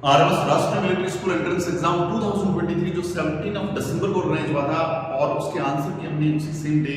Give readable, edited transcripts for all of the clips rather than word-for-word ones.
RMS राष्ट्रीय military school entrance exam 2023 जो 17 दिसंबर को ऑर्गेनाइज हुआ था और उसके आंसर की हमने उसी सेम डे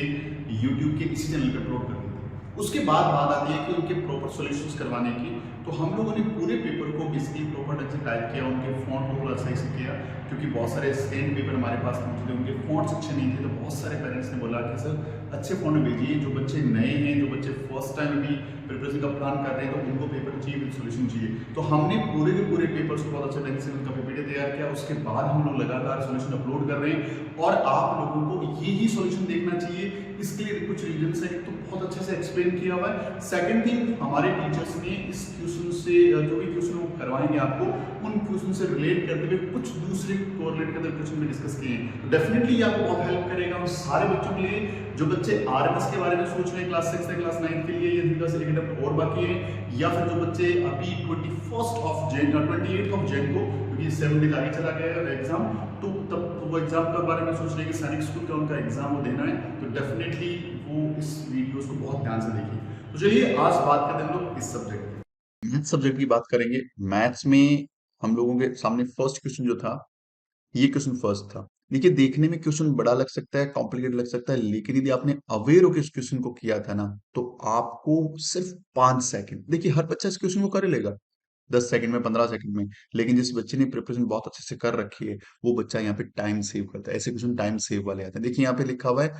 यूट्यूब के इसी चैनल पे अपलोड कर दी थी। उसके बाद बात आती है कि उनके प्रॉपर सॉल्यूशंस करवाने की। तो हम लोगों ने पूरे पेपर को बेसिकली प्रॉपर ढंग से टाइप किया, उनके फॉन्ट को थोड़ा सही से किया, क्योंकि बहुत सारे स्कैन पेपर हमारे पास मौजूद थे, उनके फॉन्ट्स अच्छे नहीं थे। तो बहुत सारे पेरेंट्स ने बोला कि सर अच्छे फॉन्ट भेजिए, जो बच्चे नए हैं, जो बच्चे फर्स्ट टाइम अभी प्रिपरेशन का प्लान कर रहे हैं, तो उनको पेपर चाहिए विद सोल्यूशन चाहिए। तो हमने पूरे के पूरे पेपर्स को बहुत अच्छे ढंग से उनका पीपीटी तैयार किया। उसके बाद हम लोग लगातार सोल्यूशन अपलोड कर रहे हैं और आप लोगों को यही सोल्यूशन देखना चाहिए। इसके लिए कुछ रीजन है, तो बहुत अच्छे से एक्सप्लेन किया हुआ है। सेकंड थिंग, हमारे टीचर्स ने इस क्वेश्चन से जो भी क्वेश्चन वो करवाएंगे आपको, उन क्वेश्चन से रिलेट करते हुए कुछ दूसरे कोरिलेट करते क्वेश्चन में डिस्कस किए हैं। तो डेफिनेटली आपको बहुत हेल्प करेगा उन सारे बच्चों के लिए जो बच्चे आरएमएस के बारे में सोच रहे हैं क्लास 6 से क्लास 9 के लिए, ये बस एक अटेम्प्ट और बाकी है, या फिर जो बच्चे अभी 21 ऑफ जैन 28 ऑफ जैन को, क्योंकि 7 डेज आगे चला गया है एग्जाम, तो तब वो एग्जाम के बारे में सोच रहे हैं कि सैनिक स्कूल का उनका एग्जाम वो देना है, तो डेफिनेटली वो इस वीडियोस को बहुत ध्यान से देखिए। तो चलिए आज बात करते हैं हम लोग इस सब्जेक्ट की। मैथ सब्जेक्ट की बात करेंगे। मैथ्स में हम लोगों के सामने फर्स्ट क्वेश्चन जो था, ये क्वेश्चन फर्स्ट था। देखिए, देखने में क्वेश्चन बड़ा लग सकता है, कॉम्प्लिकेटेड लग सकता है, लेकिन यदि आपने अवेयर होकर इस क्वेश्चन को किया था ना, तो आपको सिर्फ 5 सेकंड, देखिए हर बच्चा इस क्वेश्चन को कर लेगा 10 सेकंड में, 15 सेकंड में, लेकिन जिस बच्चे ने प्रिपरेशन बहुत अच्छे से कर रखी है, वो बच्चा यहाँ पे टाइम सेव करता है। ऐसे क्वेश्चन टाइम सेव वाले आते हैं। देखिए यहाँ पे लिखा हुआ है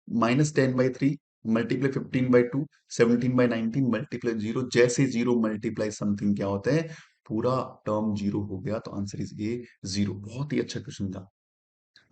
-10/3 मल्टीप्लाई 15/2 17/19 मल्टीप्लाई 0, जैसे 0 मल्टीप्लाई समथिंग क्या होता है, पूरा टर्म 0 हो गया, तो आंसर इज ए 0। बहुत ही अच्छा क्वेश्चन था।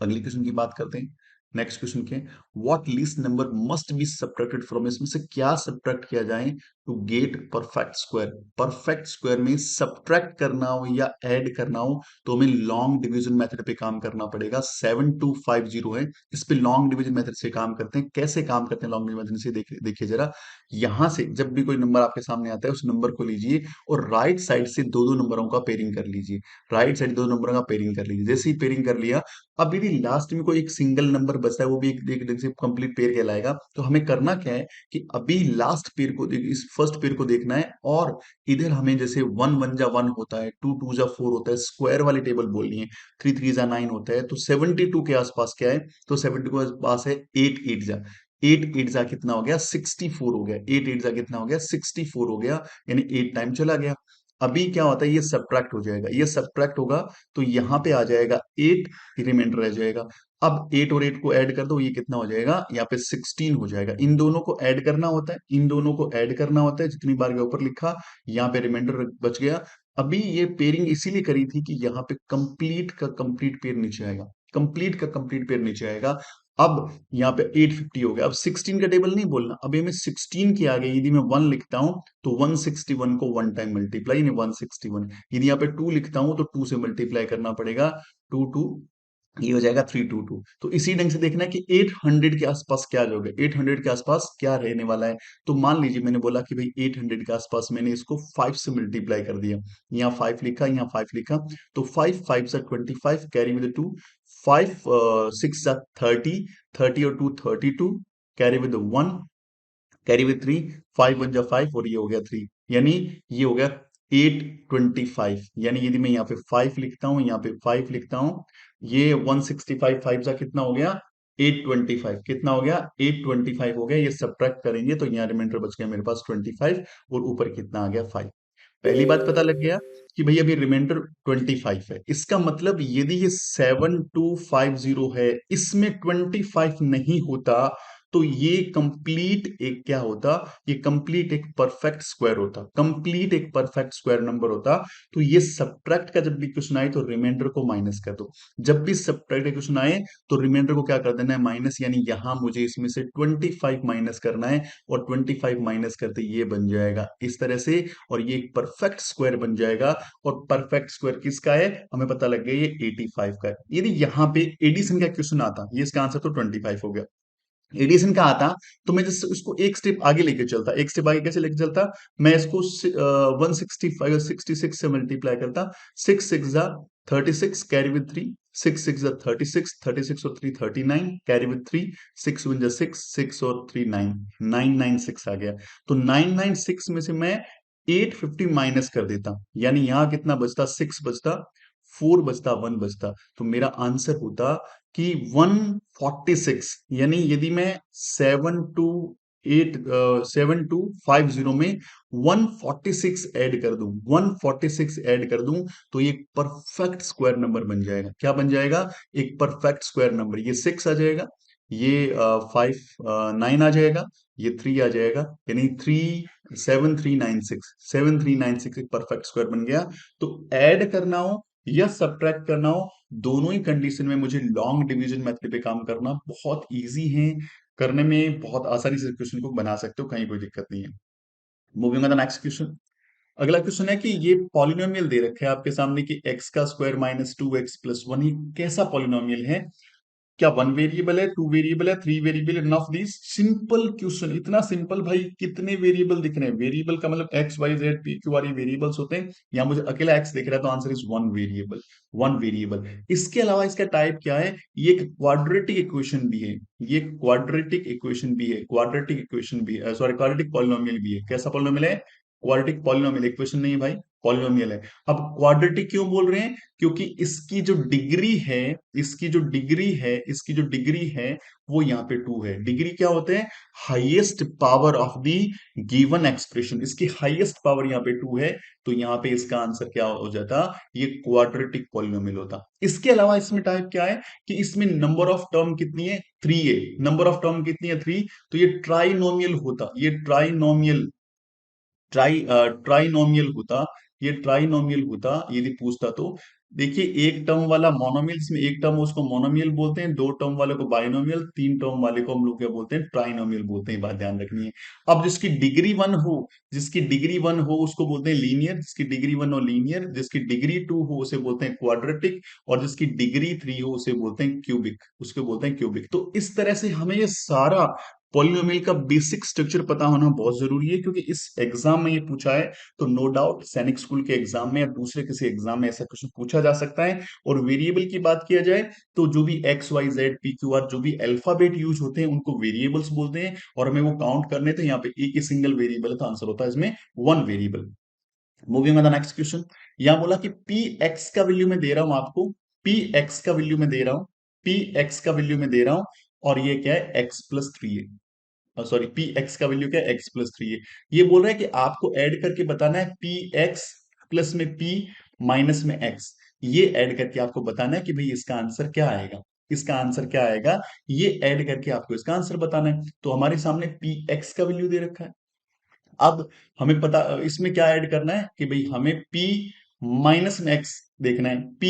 अगले क्वेश्चन की बात करते हैं। नेक्स्ट क्वेश्चन के, what least number must be subtracted from, इसमें से क्या सब्ट्रैक्ट किया जाए to get perfect square. Perfect square में सब्ट्रैक्ट करना हो या ऐड करना हो तो हमें लॉन्ग डिवीजन मेथड पे काम करना पड़ेगा। 7250 है, इस पे लॉन्ग डिवीजन मेथड से काम करते हैं। कैसे काम करते हैं लॉन्ग डिवीजन मेथड से, देखिए जरा। यहां से जब भी कोई नंबर आपके सामने आता है, उस नंबर को लीजिए और राइट साइड से दो दो नंबरों का पेयरिंग कर लीजिए। राइट साइड दो नंबरों का पेयरिंग कर लीजिए। जैसे ही पेयरिंग कर लिया, अब यदि लास्ट में कोई एक सिंगल नंबर बचता है, वो भी एक ढंग से कंप्लीट पेयर कहलाएगा। तो हमें करना क्या है कि अभी लास्ट पेयर को इस फर्स्ट पेयर को देखना है, और इधर हमें जैसे 1 1 जा 1 होता है, 2 2 जा 4 होता है, स्क्वायर वाली टेबल बोलनी है, 3 3 जा 9 होता है, तो 72 के आसपास क्या है, तो 72 के आसपास है 8 8 जा, 8 8 जा कितना हो गया, 64 हो गया। 8 8 जा कितना हो गया, 64 हो गया, यानी 8 टाइम चला गया। अभी क्या होता है, ये सब्ट्रैक्ट हो जाएगा, ये सब्ट्रैक्ट होगा तो यहाँ पे आ जाएगा 8, रिमाइंडर रह जाएगा। अब 8 और 8 को ऐड कर दो, ये कितना हो जाएगा, यहाँ पे 16 हो जाएगा। इन दोनों को ऐड करना होता है, इन दोनों को ऐड करना होता है, जितनी बार के ऊपर लिखा, यहाँ पे रिमाइंडर बच गया। अभी ये पेयरिंग इसीलिए करी थी कि यहाँ पे कंप्लीट का कंप्लीट पेयर नीचे आएगा, कंप्लीट का कंप्लीट पेयर नीचे आएगा। अब यहाँ पे 850 हो गया। अब 16 का टेबल नहीं बोलना, अब ये मैं 16 के आगे यदि मैं 1 लिखता हूं, तो 161 को 1 टाइम मल्टीप्लाई, यानी 161। यदि यहाँ पे 2 लिखता हूं तो 2 से मल्टीप्लाई करना पड़ेगा, 2 2, ये हो जाएगा 322। तो इसी ढंग से देखना है कि 800 के आसपास क्या होगा, 800 के आसपास क्या रहने वाला है। तो मान लीजिए मैंने बोला कि भाई 800 के आसपास, मैंने इसको 5 से मल्टीप्लाई कर दिया, यहाँ 5 लिखा, यहाँ 5 लिखा, तो 5 5 से 25, कैरी विद 2, 5 6 से 30, 30 और 2 32, कैरी विद 1, कैरी विद 3, 5 1 जा 5, और ये हो गया 3, यानी ये हो गया 825। यानी यदि मैं यहाँ पे 5 लिखता हूँ, यहाँ पे 5 लिखता हूँ, ये 165 5 सा कितना हो गया, 825। कितना हो गया, 825 हो गया। ये सब्ट्रैक्ट करेंगे तो यहाँ रिमाइंडर बच गया मेरे पास 25, और ऊपर कितना आ गया 5। पहली बात पता लग गया कि भाई अभी रिमाइंडर 25 है। इसका मतलब यदि ये 7250 है, इसमें 25 नहीं होता, तो ये कंप्लीट एक क्या होता, ये कंप्लीट एक परफेक्ट स्क्वायर होता, कंप्लीट एक परफेक्ट स्क्वायर नंबर होता। तो ये सब्ट्रैक्ट का जब भी क्वेश्चन आए तो रिमाइंडर को माइनस कर दो। जब भी सब्ट्रैक्ट का क्वेश्चन आए तो रिमाइंडर को क्या कर देना है, माइनस, यानी यहां मुझे इसमें से 25 माइनस करना है, और 25 माइनस करते ये बन जाएगा इस तरह से, और ये एक परफेक्ट स्क्वायर बन जाएगा। और परफेक्ट स्क्वायर किसका है, हमें पता लग गया, ये 85 का है। यदि यहाँ पे एडिशन का क्वेश्चन आता, ये इसका आंसर तो 25 हो गया। एडिशन का आता तो मैं जैसे उसको एक स्टेप आगे लेके चलता, एक स्टेप आगे कैसे लेके चलता, मैं इसको 165 66 से मल्टीप्लाई करता, 6 6 जा 36, कैरी विद 3, 6 6 जा 36, 36 और 3 39, कैरी विद 3, 6 1 जा 6, 6 और 3 9, 996 आ गया। तो 996 में से मैं 850 माइनस कर देता, यानी यहां कितना बचता, 6 बचता, 4 बचता, 1 बचता, तो मेरा आंसर होता कि 146। यानी यदि मैं 7250 में 146 ऐड कर दूं, 146 ऐड कर दूं, तो ये परफेक्ट स्क्वायर नंबर बन जाएगा। क्या बन जाएगा? एक परफेक्ट स्क्वायर नंबर। ये 6 आ जाएगा, ये 5 9 आ जाएगा, ये 3 आ जाएगा, यानी 7396 एक परफेक्ट स्क्वायर बन गया। तो ऐड करना हो या सब्ट्रैक्ट करना हो, दोनों ही कंडीशन में मुझे लॉन्ग डिवीजन मेथड पे काम करना बहुत इजी है। करने में बहुत आसानी से क्वेश्चन को बना सकते हो, कहीं कोई दिक्कत नहीं है। Moving on the next question. अगला क्वेश्चन है कि ये पॉलिनोमियल दे रखा है आपके सामने कि एक्स का स्क्वायर माइनस 2x+1, ये कैसा पॉलिनोमियल है? क्या वन वेरिएबल है, टू वेरिएबल है, थ्री वेरिएबल है? None of this. Simple question, इतना सिंपल भाई। कितने वेरिएबल दिख रहे हैं? वेरिएबल का मतलब X Y Z P Q R, ये वेरिएबल्स होते हैं। यहाँ मुझे अकेला एक्स दिख रहा है, तो answer is one variable. One variable. इसके अलावा इसका टाइप क्या है? ये एक क्वाड्रेटिक इक्वेशन भी है, ये क्वाड्रेटिक इक्वेशन भी है, क्वाड्रेटिक इक्वेशन भी है, सॉरी क्वाड्रेटिक पॉलिनोमियल भी है। कैसा पॉलिनोमियल है? क्वाड्रेटिक पॉलिनोमियल, इक्वेशन नहीं है भाई, पॉलिनोमियल है। अब क्वाड्रेटिक क्यों बोल रहे हैं? क्योंकि इसकी जो डिग्री है, इसकी जो डिग्री है वो यहाँ पे 2 है। डिग्री क्या होते हैं? Highest power of the given expression. इसकी हाईएस्ट पावर यहाँ पे 2 है, तो यहाँ पे इसका आंसर क्या हो जाता? ये क्वाड्रेटिक पॉलिनोमियल होता। इसके अलावा इसमें टाइप क्या है कि इसमें नंबर ऑफ टर्म कितनी है? 3 है। नंबर ऑफ टर्म कितनी है? 3। तो ये ट्राइनोमियल होता, ये ट्राइनोमियल होता, ये ट्राइनोमियल होता यदि पूछता तो। देखिए, एक टर्म वाला मोनोमियल, इसमें एक टर्म उसको मोनोमियल बोलते हैं, दो टर्म वाले को बाइनोमियल, तीन टर्म वाले को हम लोग क्या बोलते हैं? ट्राइनोमियल बोलते हैं। बात ध्यान रखनी है। अब जिसकी डिग्री 1 हो, उसको बोलते हैं लीनियर। जिसकी डिग्री 1 हो लीनियर, जिसकी डिग्री 2 हो उसे बोलते हैं क्वाड्रेटिक, और जिसकी डिग्री 3 हो उसे बोलते हैं क्यूबिक, उसको बोलते हैं क्यूबिक। तो इस तरह से हमें ये सारा पॉलिनोमियल का बेसिक स्ट्रक्चर पता होना बहुत जरूरी है, क्योंकि इस एग्जाम में ये पूछा है। तो नो डाउट सैनिक स्कूल के एग्जाम में या दूसरे किसी एग्जाम में ऐसा क्वेश्चन पूछा जा सकता है। और वेरिएबल की बात किया जाए तो जो भी X Y Z P Q R, जो भी अल्फाबेट यूज होते हैं उनको वेरिएबल्स बोलते हैं। और हमें वो काउंट करने थे, यहाँ पे एक ही सिंगल वेरिएबल है, तो आंसर होता है इसमें one variable. Moving on the next question. यहां बोला कि पी एक्स का वैल्यू मैं दे रहा हूं आपको, पी एक्स का वैल्यू मैं दे रहा हूं, पी एक्स का वैल्यू मैं दे रहा हूं, और ये क्या है? x+3 है। सॉरी, पी एक्स का वैल्यू क्या है? x+3 है। ये बोल रहा है कि आपको ऐड करके बताना है पी एक्स प्लस में पी माइनस में एक्स। ये ऐड करके आपको बताना है कि भाई इसका आंसर क्या आएगा, इसका आंसर क्या आएगा, ये ऐड करके आपको इसका आंसर बताना है। तो हमारे सामने पी एक्स का वैल्यू दे रखा है। अब हमें पता इसमें क्या ऐड करना है कि भाई हमें p माइनस में x देखना है, p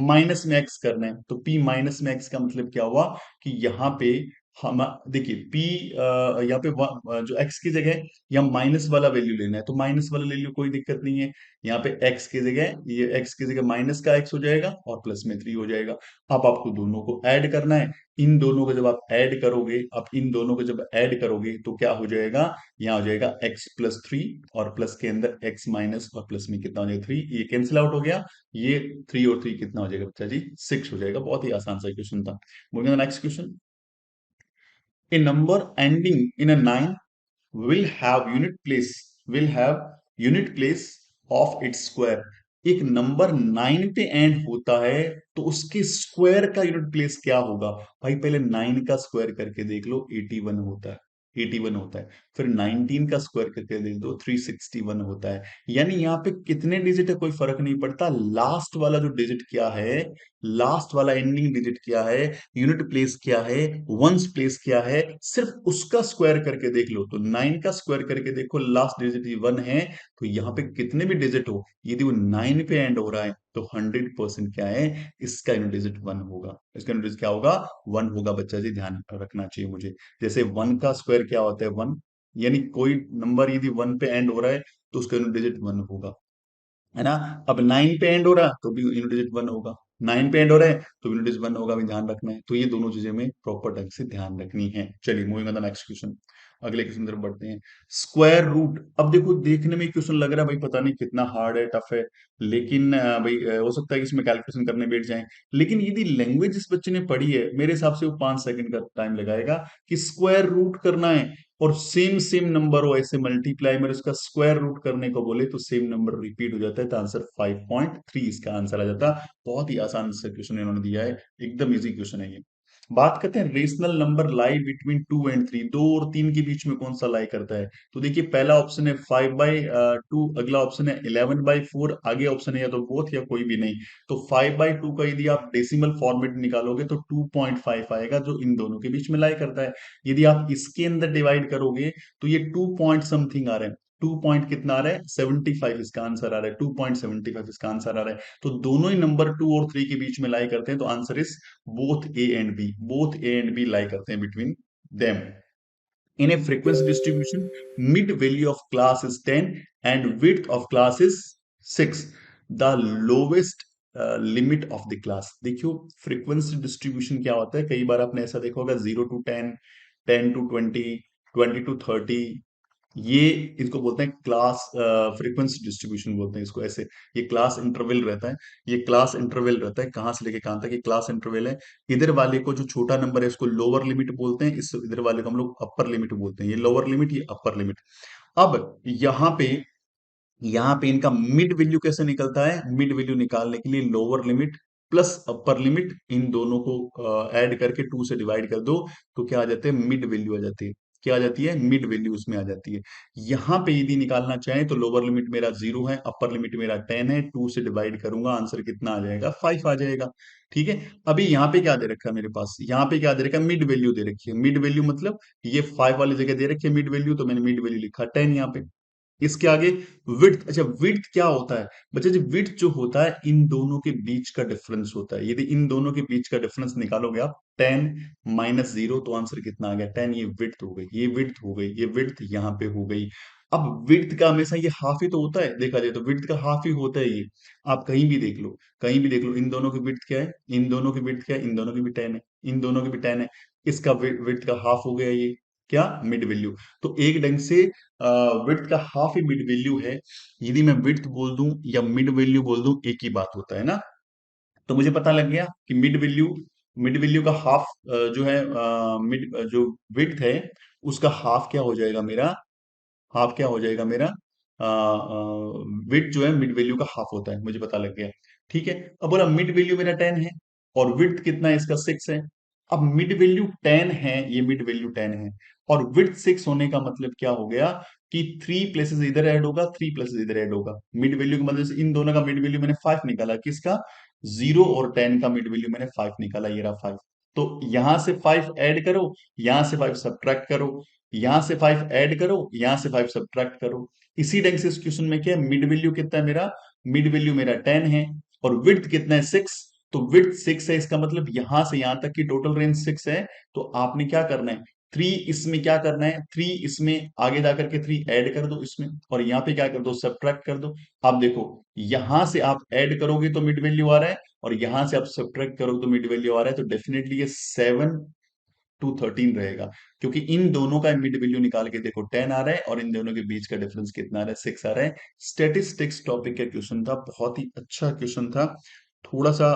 माइनस में x करना है। तो p माइनस में x का मतलब क्या हुआ कि यहाँ पे हम देखिए p यहाँ पे जो x की जगह यहाँ माइनस वाला वैल्यू लेना है, तो माइनस वाला ले लियो, कोई दिक्कत नहीं है। यहाँ पे x की जगह, ये x की जगह माइनस का x हो जाएगा और प्लस में 3 हो जाएगा। अब आपको दोनों को ऐड करना है। इन दोनों को जब आप ऐड करोगे, अब इन दोनों को जब ऐड करोगे तो क्या हो जाएगा? यहाँ हो जाएगा x+3, और प्लस के अंदर x माइनस, और प्लस में कितना हो जाएगा? 3। ये कैंसिल आउट हो गया। ये 3 और 3 कितना हो जाएगा बच्चा जी? 6 हो जाएगा। बहुत ही आसान सा क्वेश्चन था। Moving next question. A number ending in a 9 will have unit place, will have unit place of its square। एक नंबर 9 पे एंड होता है, तो उसके स्क्वायर का यूनिट प्लेस क्या होगा? भाई पहले 9 का स्क्वायर करके देख लो, 81 होता है, 81 होता है। फिर 19 का स्क्वायर करके देख दो, 361 होता है। यानी यहाँ पे कितने डिजिट है कोई फर्क नहीं पड़ता, लास्ट वाला जो डिजिट क्या है, लास्ट वाला एंडिंग डिजिट क्या है, यूनिट प्लेस क्या है, वंस प्लेस क्या है, सिर्फ उसका स्क्वायर करके देख लो। तो 9 का स्क्वायर करके देखो, लास्ट डिजिट 1 है, तो यहाँ पे कितने भी डिजिट हो, यदि वो 9 पे एंड हो रहा है तो 100% क्या है? इसका यूनिट डिजिट 1 होगा। इसका यूनिट डिजिट क्या होगा? 1 होगा बच्चा जी, ध्यान रखना चाहिए मुझे। जैसे 1 का स्क्वायर क्या होता है? 1। यानी कोई नंबर यदि 1 पे एंड हो रहा है तो उसका यूनिट डिजिट 1 होगा, है ना? अब 9 पे एंड हो रहा तो भी यूनिट डिजिट 1 होगा, 9 पे एंड हो रहा है तो यूनिट डिजिट 1 होगा, भी ध्यान रखना है। तो ये दोनों चीजें हमें प्रॉपर ढंग से ध्यान रखनी है। चलिए moving on the next question. अगले क्वेश्चन की तरफ बढ़ते हैं। स्क्वायर रूट, अब देखो देखने में क्वेश्चन लग रहा है भाई पता नहीं कितना हार्ड है, टफ है, लेकिन भाई हो सकता है कि इसमें कैलकुलेशन करने बैठ जाएं, लेकिन यदि लैंग्वेज इस बच्चे ने पढ़ी है मेरे हिसाब से वो 5 सेकंड का टाइम लगाएगा कि स्क्वायर रूट करना है, और सेम सेम नंबर हो ऐसे मल्टीप्लाई में उसका स्क्वायर रूट करने को बोले तो सेम नंबर रिपीट हो जाता है, तो आंसर 5.3 इसका आंसर आ जाता। बहुत ही आसान सा क्वेश्चन इन्होंने दिया है, एकदम इजी क्वेश्चन है ये। बात करते हैं rational number lie between 2 and 3, 2 और 3 के बीच में कौन सा लाई करता है। तो देखिए पहला ऑप्शन है 5/2, अगला ऑप्शन है 11/4, आगे ऑप्शन है या तो बोथ या कोई भी नहीं। तो 5/2 का यदि आप डेसिमल फॉर्मेट निकालोगे तो 2.5 आएगा, जो इन दोनों के बीच में लाई करता है। यदि आप इसके अंदर डिवाइड करोगे तो ये 2 पॉइंट समथिंग आ रहा है, 2 पॉइंट कितना आ रहा है, 75 इसका आंसर आ रहा है, 2.75 इसका आंसर आ रहा है। तो दोनों ही नंबर 2 और 3 के बीच में लाई करते हैं, तो answer is both A and B, both A and B lie करते हैं between them. In a frequency distribution, mid value of class is 10 and width of class is 6. The lowest limit of the class. देखियो frequency distribution क्या होता है, कई बार आपने ऐसा देखा होगा 0 to 10, 10 to 20, 20 to 30, ये इनको बोलते हैं क्लास फ्रीक्वेंसी डिस्ट्रीब्यूशन बोलते हैं इसको ऐसे। ये क्लास इंटरवल रहता है, ये क्लास इंटरवल रहता है कहां से लेके कहां तक, ये क्लास इंटरवल है। इधर वाले को जो छोटा नंबर है इसको लोअर लिमिट बोलते हैं, इस इधर वाले को हम लोग अपर लिमिट बोलते हैं, ये लोअर लिमिट ये अपर लिमिट। अब यहाँ पे इनका मिड वैल्यू कैसे निकलता है, मिड वैल्यू निकालने के लिए lower limit plus upper limit in दोनों को ऐड करके 2 से डिवाइड कर दो, तो क्या आ जाते हैं, मिड वैल्यू आ जाती है। क्या आ जाती है, मिड वैल्यू उसमें आ जाती है। यहाँ पे यदि निकालना चाहें तो लोअर लिमिट मेरा 0 है, अपर लिमिट मेरा 10 है, 2 से डिवाइड करूंगा आंसर कितना आ जाएगा, 5 आ जाएगा। ठीक है। अभी यहाँ पे क्या दे रखा है मेरे पास, यहाँ पे क्या दे रखा है, मिड वैल्यू दे रखी है। मिड वैल्यू मतलब ये 5 वाली जगह दे रखी है मिड वैल्यू, तो मैंने मिड वैल्यू लिखा 10 यहाँ पे। इसके आगे विड्थ, अच्छा विड्थ क्या होता है बच्चे जी, विड्थ जो होता है इन दोनों के बीच का डिफरेंस होता है। यदि इन दोनों के बीच का डिफरेंस निकालोगे आप 10 - 0, तो आंसर कितना आ गया, 10। ये विड्थ हो गई, ये विड्थ हो गई, ये विड्थ यहाँ पे हो गई। अब विड्थ का हमेशा ये हाफ ही तो होता है, देखा जाए तो विड्थ का हाफ ही होता है ये। आप कहीं भी देख लो, कहीं भी देख लो, इन दोनों की विड्थ क्या है, इन दोनों की विड्थ क्या है, इन दोनों की भी 10 है, इन दोनों की भी 10 है। इसका विड्थ का हाफ हो गया ये, क्या, मिड वैल्यू। तो एक ढंग से विड्थ का हाफ ही मिड वैल्यू है। यदि मैं विड्थ बोल दूं या मिड वैल्यू बोल दूं एक ही बात होता है ना। तो मुझे पता लग गया कि मिड वैल्यू का हाफ जो है, मिड जो विड्थ है उसका हाफ क्या हो जाएगा मेरा, हाफ क्या हो जाएगा मेरा, विड्थ जो है मिड वैल्यू का हाफ होता है, मुझे पता लग गया। ठीक है। अब बोला मिड वैल्यू मेरा 10 है और विड्थ कितना है इसका 6 है। अब मिड वैल्यू 10 है, ये मिड वैल्यू 10 है और विड्थ 6 होने का मतलब क्या हो गया कि 3 प्लेसेस इधर ऐड होगा, 3 प्लेसेस इधर ऐड होगा। मिड वैल्यू की मदद से इन दोनों का मिड वैल्यू मैंने 5 निकाला, किसका, 0 और 10 का मिड वैल्यू मैंने 5 निकाला, ये रहा 5। तो यहां से 5 ऐड करो, यहां से 5 सब्ट्रैक्ट करो, यहां से 5 ऐड करो, यहां से 5 सब्ट्रैक्ट करो। इसी ढंग से इस क्वेश्चन में क्या है, मिड वैल्यू कितना है मेरा, मिड वैल्यू मेरा 10 है और विड्थ कितना है 6। तो विड्थ 6 है, इसका मतलब यहां से यहां तक की टोटल रेंज 6 है। तो आपने क्या करना है, 3 इसमें क्या करना है, 3 इसमें आगे जाकर के 3 ऐड कर दो इसमें, और यहाँ पे क्या कर दो, सब्ट्रैक्ट कर दो। आप देखो यहां से आप ऐड करोगे तो मिड वैल्यू आ रहा है और यहां से आप सब्ट्रैक्ट करोगे तो मिड वैल्यू आ रहा है, तो डेफिनेटली ये 7 to 13 रहेगा, क्योंकि इन दोनों का मिड वैल्यू निकाल के देखो 10 आ रहा है और इन दोनों के बीच का डिफरेंस कितना आ रहा है, 6 आ रहा है। स्टेटिस्टिक्स टॉपिक का क्वेश्चन था, बहुत ही अच्छा क्वेश्चन था। थोड़ा सा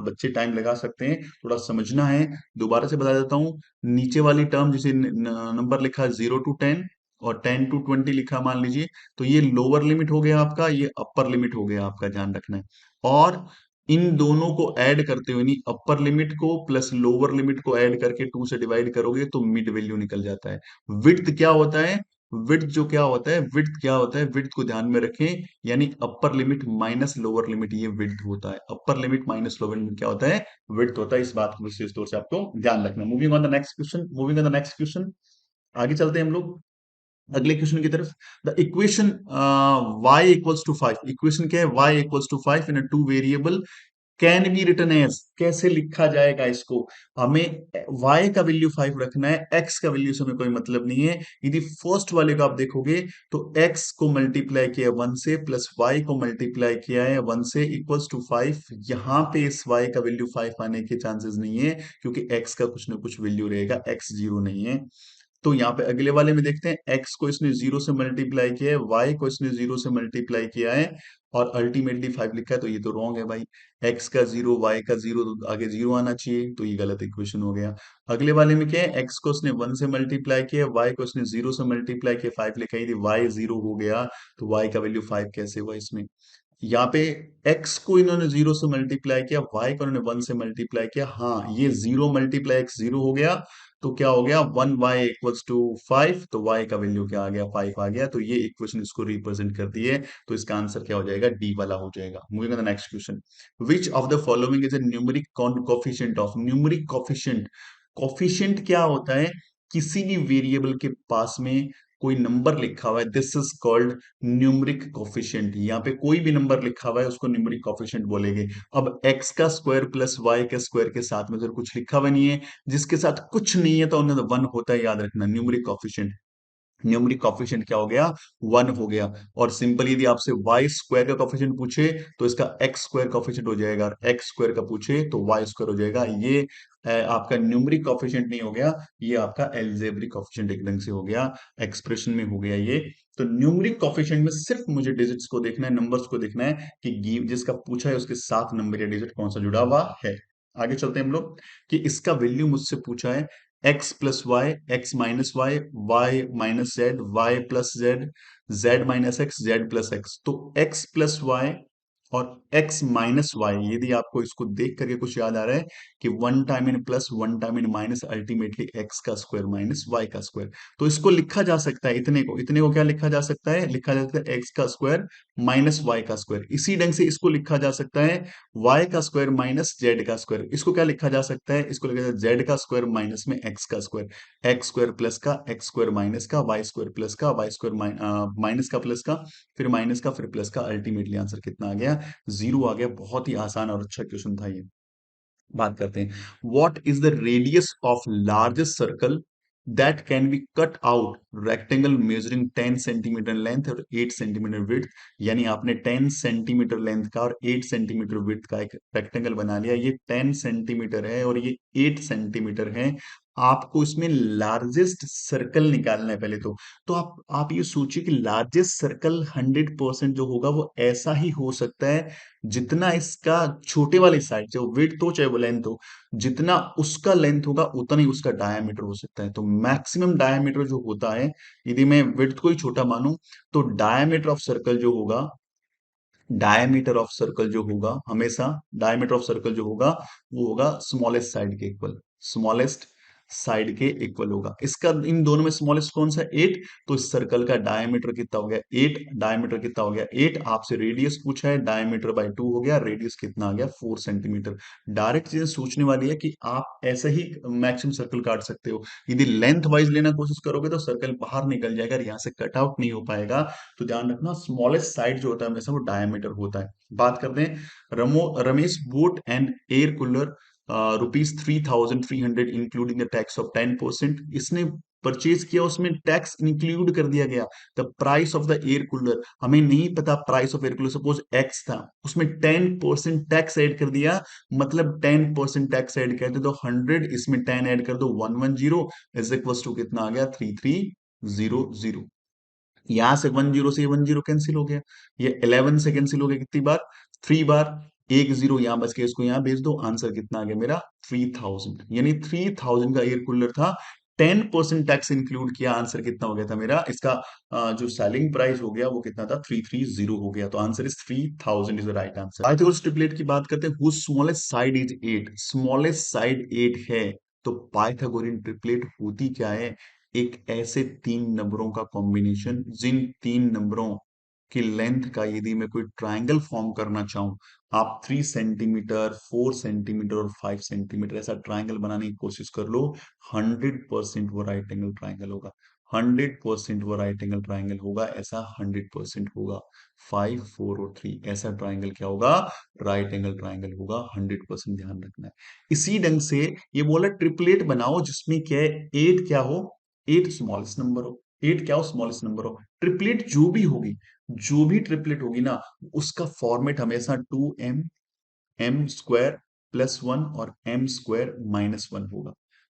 बच्चे टाइम लगा सकते हैं, थोड़ा समझना है। दोबारा से बता देता हूँ, नीचे वाली टर्म जैसे नंबर लिखा है 0 to 10 और 10 to 20 लिखा मान लीजिए, तो ये लोअर लिमिट हो गया आपका, ये अपर लिमिट हो गया आपका, ध्यान रखना है। और इन दोनों को ऐड करते हुए, नहीं अपर लिमिट को प्लस लोअर लिमिट को ऐड करके 2 से डिवाइड करोगे तो मिड वैल्यू निकल जाता है। विड्थ क्या होता है, विड्थ जो क्या होता है, विड्थ क्या होता है, विड्थ को ध्यान में रखें, यानी upper limit minus lower limit, ये विड्थ होता है। Upper limit minus lower limit क्या होता है, विड्थ होता है। इस बात को विशेष तौर से आपको ध्यान रखना। Moving on the next question, moving on the next question, आगे चलते हैं हम लोग अगले क्वेश्चन की तरफ। द इक्वेशन y = 5, इक्वेशन क्या है, y = 5 in a two variable can be written as, कैसे लिखा जाएगा इसको, हमें y का वैल्यू 5 रखना है, x का वैल्यू से हमें कोई मतलब नहीं है। यदि फर्स्ट वाले को आप देखोगे तो x को मल्टीप्लाई किया 1 से प्लस y को मल्टीप्लाई किया है 1 से इक्वल्स टू 5। यहां पे इस y का वैल्यू 5 आने के चांसेस नहीं है, क्योंकि x का कुछ ना कुछ वैल्यू रहेगा, x 0 नहीं है। तो यहाँ पे अगले वाले में देखते हैं, एक्स को इसने जीरो से मल्टीप्लाई किया है, वाई को इसने जीरो से मल्टीप्लाई किया है और अल्टीमेटली 5 लिखा है, तो ये तो रॉन्ग है भाई। एक्स का जीरो, वाई का जीरो, तो आगे जीरो आना चाहिए, तो ये गलत इक्वेशन हो गया। अगले वाले में क्या है, एक्स को उसने 1 से मल्टीप्लाई किया, वाई को उसने जीरो से मल्टीप्लाई किया, 5 लिखा है, यदि वाई जीरो हो गया तो वाई का वैल्यू 5 कैसे हुआ इसमें। यहाँ पे x को इन्होंने जीरो से मल्टीप्लाई किया, y को इन्होंने 1 से मल्टीप्लाई किया, हाँ ये जीरो मल्टीप्लाई x जीरो हो गया, तो क्या हो गया 1y इक्वल्स टू 5, तो y का वैल्यू क्या आ गया 5 आ गया, तो ये इक्वेशन इसको रिप्रेजेंट करती है, तो इसका आंसर क्या हो जाएगा, डी वाला हो जाएगा। Moving on the next question, which of the following is a numeric coefficient of, numeric coefficient, coefficient क्या होता है, किसी भी वेरिएबल के पास में कोई नंबर लिखा हुआ है, this is called numeric coefficient. यहाँ पे कोई भी नंबर लिखा हुआ है उसको न्यूमरिक कोफिशिएंट बोलेंगे। अब एक्स का स्क्वायर प्लस वाई के स्क्वायर के साथ में अगर कुछ लिखा हुआ नहीं है, जिसके साथ कुछ नहीं है, तो उन्हें वन होता है, याद रखना न्यूमरिक कोफिशिएंट। न्यूमरिक कॉफिशिएंट क्या हो गया, 1 हो गया। और सिंपल यदि आपसे वाई स्क्वायर का कॉफिशिएंट पूछे तो इसका एक्स स्क्वायर कॉफिशिएंट हो जाएगा, और एक्स स्क्वायर का पूछे तो वाई स्क्वायर हो जाएगा। ये आपका न्यूमरिक कॉफिशिएंट नहीं हो गया, ये आपका एल्जेब्रिक कॉफिशिएंट एक ढंग से हो गया, एक्सप्रेशन में हो गया ये। तो न्यूमरिक कॉफिशिएंट में सिर्फ मुझे डिजिट्स को देखना है, नंबर्स को देखना है कि जिसका पूछा है उसके साथ नंबर या डिजिट कौन सा जुड़ा हुआ है। आगे चलते हैं हम लोग, कि इसका वैल्यू मुझसे पूछा है X plus Y, X minus Y, Y minus Z, Y plus Z, Z minus X, Z plus X. तो एक्स प्लस वाई और x माइनस वाई, यदि आपको इसको देख करके कुछ याद आ रहा है कि one time in plus one time in minus, ultimately x का स्क्वायर माइनस y का स्क्वायर, तो इसको लिखा जा सकता है, इतने को क्या लिखा जा सकता है, लिखा जा सकता है x का स्क्वायर माइनस y का स्क्वायर। इसी ढंग से इसको लिखा जा सकता है y का स्क्वायर माइनस z का स्क्वायर। इसको क्या लिखा जा सकता है, इसको लिखा जाए z का स्क्वायर माइनस में x का स्क्वायर, x स्क्वायर प्लस का, x स्क्वायर माइनस का, y स्क्वायर प्लस का, y स्क्वायर माइनस का प्लस का, फिर माइनस का, फिर प्लस का, अल्टीमेटली आंसर कितना आ गया, जीरो आ गया। बहुत ही आसान और अच्छा क्वेश्चन था ये। बात करते हैं, what is the radius of largest circle that can be cut out, rectangle measuring 10 centimetre length और 8 सेंटीमीटर विड्थ। यानी आपने 10 सेंटीमीटर लेंथ का और 8 सेंटीमीटर विड्थ का एक रेक्टेंगल बना लिया, ये 10 सेंटीमीटर है और ये 8 सेंटीमीटर है। आपको इसमें लार्जेस्ट सर्कल निकालना है पहले तो आप ये सोचिए कि लार्जेस्ट सर्कल 100% जो होगा वो ऐसा ही हो सकता है जितना इसका छोटे वाली साइड, चाहे वो विड्थ हो चाहे वो लेंथ हो, जितना उसका लेंथ होगा उतना ही उसका डायमीटर हो सकता है। तो मैक्सिमम डायमीटर जो होता है, यदि मैं विड्थ को ही छोटा मानूं, तो डायमीटर ऑफ सर्कल जो होगा, डायमीटर ऑफ सर्कल जो होगा हमेशा, डायमीटर ऑफ सर्कल जो होगा वो होगा स्मॉलेस्ट साइड के इक्वल, स्मॉलेस्ट साइड के इक्वल होगा। इसका इन दोनों में स्मॉलेस्ट कौन सा, 8, तो इस सर्कल का डायमीटर कितना हो गया 8, डायमीटर कितना हो गया 8, आपसे रेडियस पूछा है, डायमीटर बाय 2 हो गया, रेडियस कितना आ गया 4 सेंटीमीटर। डायरेक्ट चीजें सोचने वाली है कि आप ऐसे ही मैक्सिमम सर्कल काट सकते हो, यदि लेंथ वाइज लेना कोशिश करोगे तो सर्कल बाहर निकल जाएगा और यहाँ से कट आउट नहीं हो पाएगा। तो ध्यान रखना स्मॉलेस्ट साइड जो होता है हमेशा वो डायमीटर होता है। बात करते हैं, Ramesh boat and air cooler ₹3,300 including the tax of 10%, इसने परचेज किया, उसमें टैक्स इंक्लूड कर दिया गया। The price of the air cooler, हमें नहीं पता price of air cooler, suppose x था, उसमें 10% टैक्स ऐड कर दिया, मतलब 10% टैक्स ऐड कर दो तो 100, इसमें 10 ऐड कर दो 110, इज इक्वल टू कितना आ गया 3300। यहां से 10 से 10 कैंसिल हो गया, ये 11 से कैंसिल हो गया कितनी बार, 3 बार, एक जीरो यहां बच गया, इसको यहां भेज दो, आंसर कितना आ गया मेरा 3000। यानी 3000 का एयर कूलर था, 10% टैक्स इंक्लूड किया, आंसर कितना हो गया था मेरा इसका, जो सेलिंग प्राइस हो गया वो कितना था 330 हो गया, तो answer is 3000 is the right answer. Pythagoras triplet की बात करते हैं, whose smallest side is 8, smallest side 8 है, तो पाइथागोरियन ट्रिपलेट होती क्या है, एक ऐसे तीन नंबरों का कॉम्बिनेशन, जिन तीन नंबरों की लेंथ का यदि मैं कोई ट्रायंगल फॉर्म करना चाहूं, आप 3 सेंटीमीटर, 4 सेंटीमीटर और 5 सेंटीमीटर ऐसा ट्रायंगल बनाने की कोशिश कर लो, 100% वो राइट एंगल ट्रायंगल होगा, 100% वो राइट एंगल ट्रायंगल होगा, ऐसा 100% होगा। 5, 4 और 3 ऐसा ट्रायंगल क्या होगा, राइट एंगल ट्रायंगल होगा, 100% ध्यान रखना है। इसी ढंग से ये बोला ट्रिपलेट बनाओ जिसमें क्या है, 8 क्या हो, 8 स्मॉलेस्ट नंबर हो, 8 क्या हो, स्मॉलेस्ट नंबर हो। ट्रिपलेट जो भी होगी, जो भी ट्रिपलेट होगी ना, उसका फॉर्मेट हमेशा 2m, m स्क्वायर प्लस 1 और m स्क्वायर माइनस 1 होगा।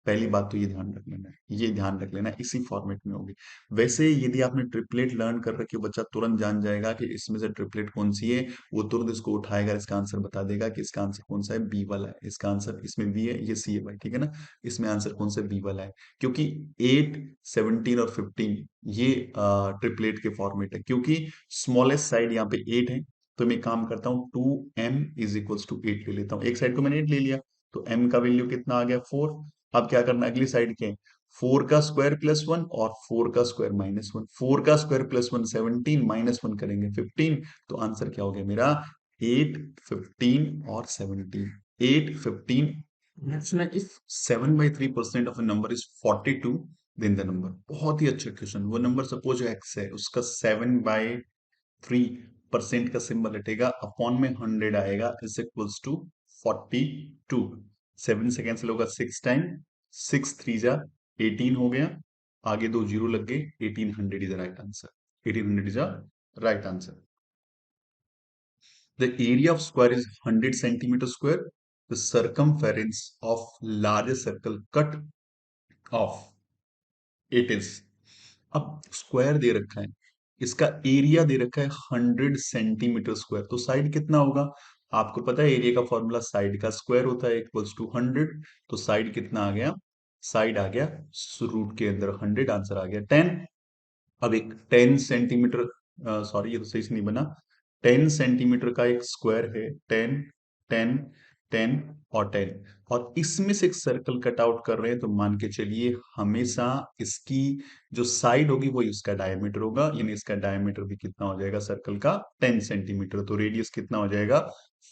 पहली बात तो ये ध्यान रख लेना है, ये ध्यान रख लेना है, इसी फॉर्मेट में होगी। वैसे यदि आपने ट्रिपलेट लर्न कर रखी हो, बच्चा तुरंत जान जाएगा कि इसमें से ट्रिपलेट कौन सी है, वो तुरंत इसको उठाएगा, इसका आंसर बता देगा कि इसका आंसर कौन सा है, बी वाला है। इसका आंसर इसमें बी है, ये सी है भाई, ठीक है ना। इसमें आंसर कौन सा बी वाला है, क्योंकि 8, 17 और 15 ये ट्रिपलेट के फॉर्मेट है। क्योंकि स्मॉलेस्ट साइड यहाँ पे 8 है, तो मैं एक काम करता हूँ, 2m इज इक्वल्स टू 8 ले लेता हूँ। एक साइड को मैंने 8 ले लिया, तो m का वैल्यू कितना आ गया, 4। अब क्या करना है अगली साइड के, 4 का स्क्वायर प्लस 1 और 4 का स्क्वायर माइनस 1। 4 का स्क्वायर प्लस 1 17, माइनस 1 करेंगे 15। तो आंसर क्या हो गया मेरा, 8, 15 और 17। 8, 15, if 7/3% of a number is 42, then the number, बहुत ही अच्छा क्वेश्चन। वो नंबर सपोज x है, उसका 7/3% का सिंबल हटेगा, अपॉन में 100 आएगा, इज इक्वल्स टू 42। 7 से कैंसिल होगा 6 टाइम, 6 3 जा 18 हो गया, आगे 2 जीरो लग गए, 1800 is the right answer. 1800 is the right answer. The area of square is 100 centimeter square. The circumference of largest circle cut off it is। अब स्क्वायर दे रखा है, इसका एरिया दे रखा है 100 सेंटीमीटर स्क्वायर, तो साइड कितना होगा, आपको पता है एरिया का फॉर्मूला साइड का स्क्वायर होता है, इक्वल्स टू 100। तो साइड कितना आ गया, साइड आ गया रूट के अंदर 100, आंसर आ गया 10। अब एक 10 सेंटीमीटर, सॉरी ये तो सही से नहीं बना, 10 सेंटीमीटर का एक स्क्वायर है, 10, 10, 10 और 10, और इसमें से एक सर्कल कट आउट कर रहे हैं, तो मान के चलिए हमेशा इसकी जो साइड होगी वो इसका डायमीटर होगा, यानी इसका डायमीटर भी कितना हो जाएगा सर्कल का, 10 सेंटीमीटर। तो रेडियस कितना हो जाएगा,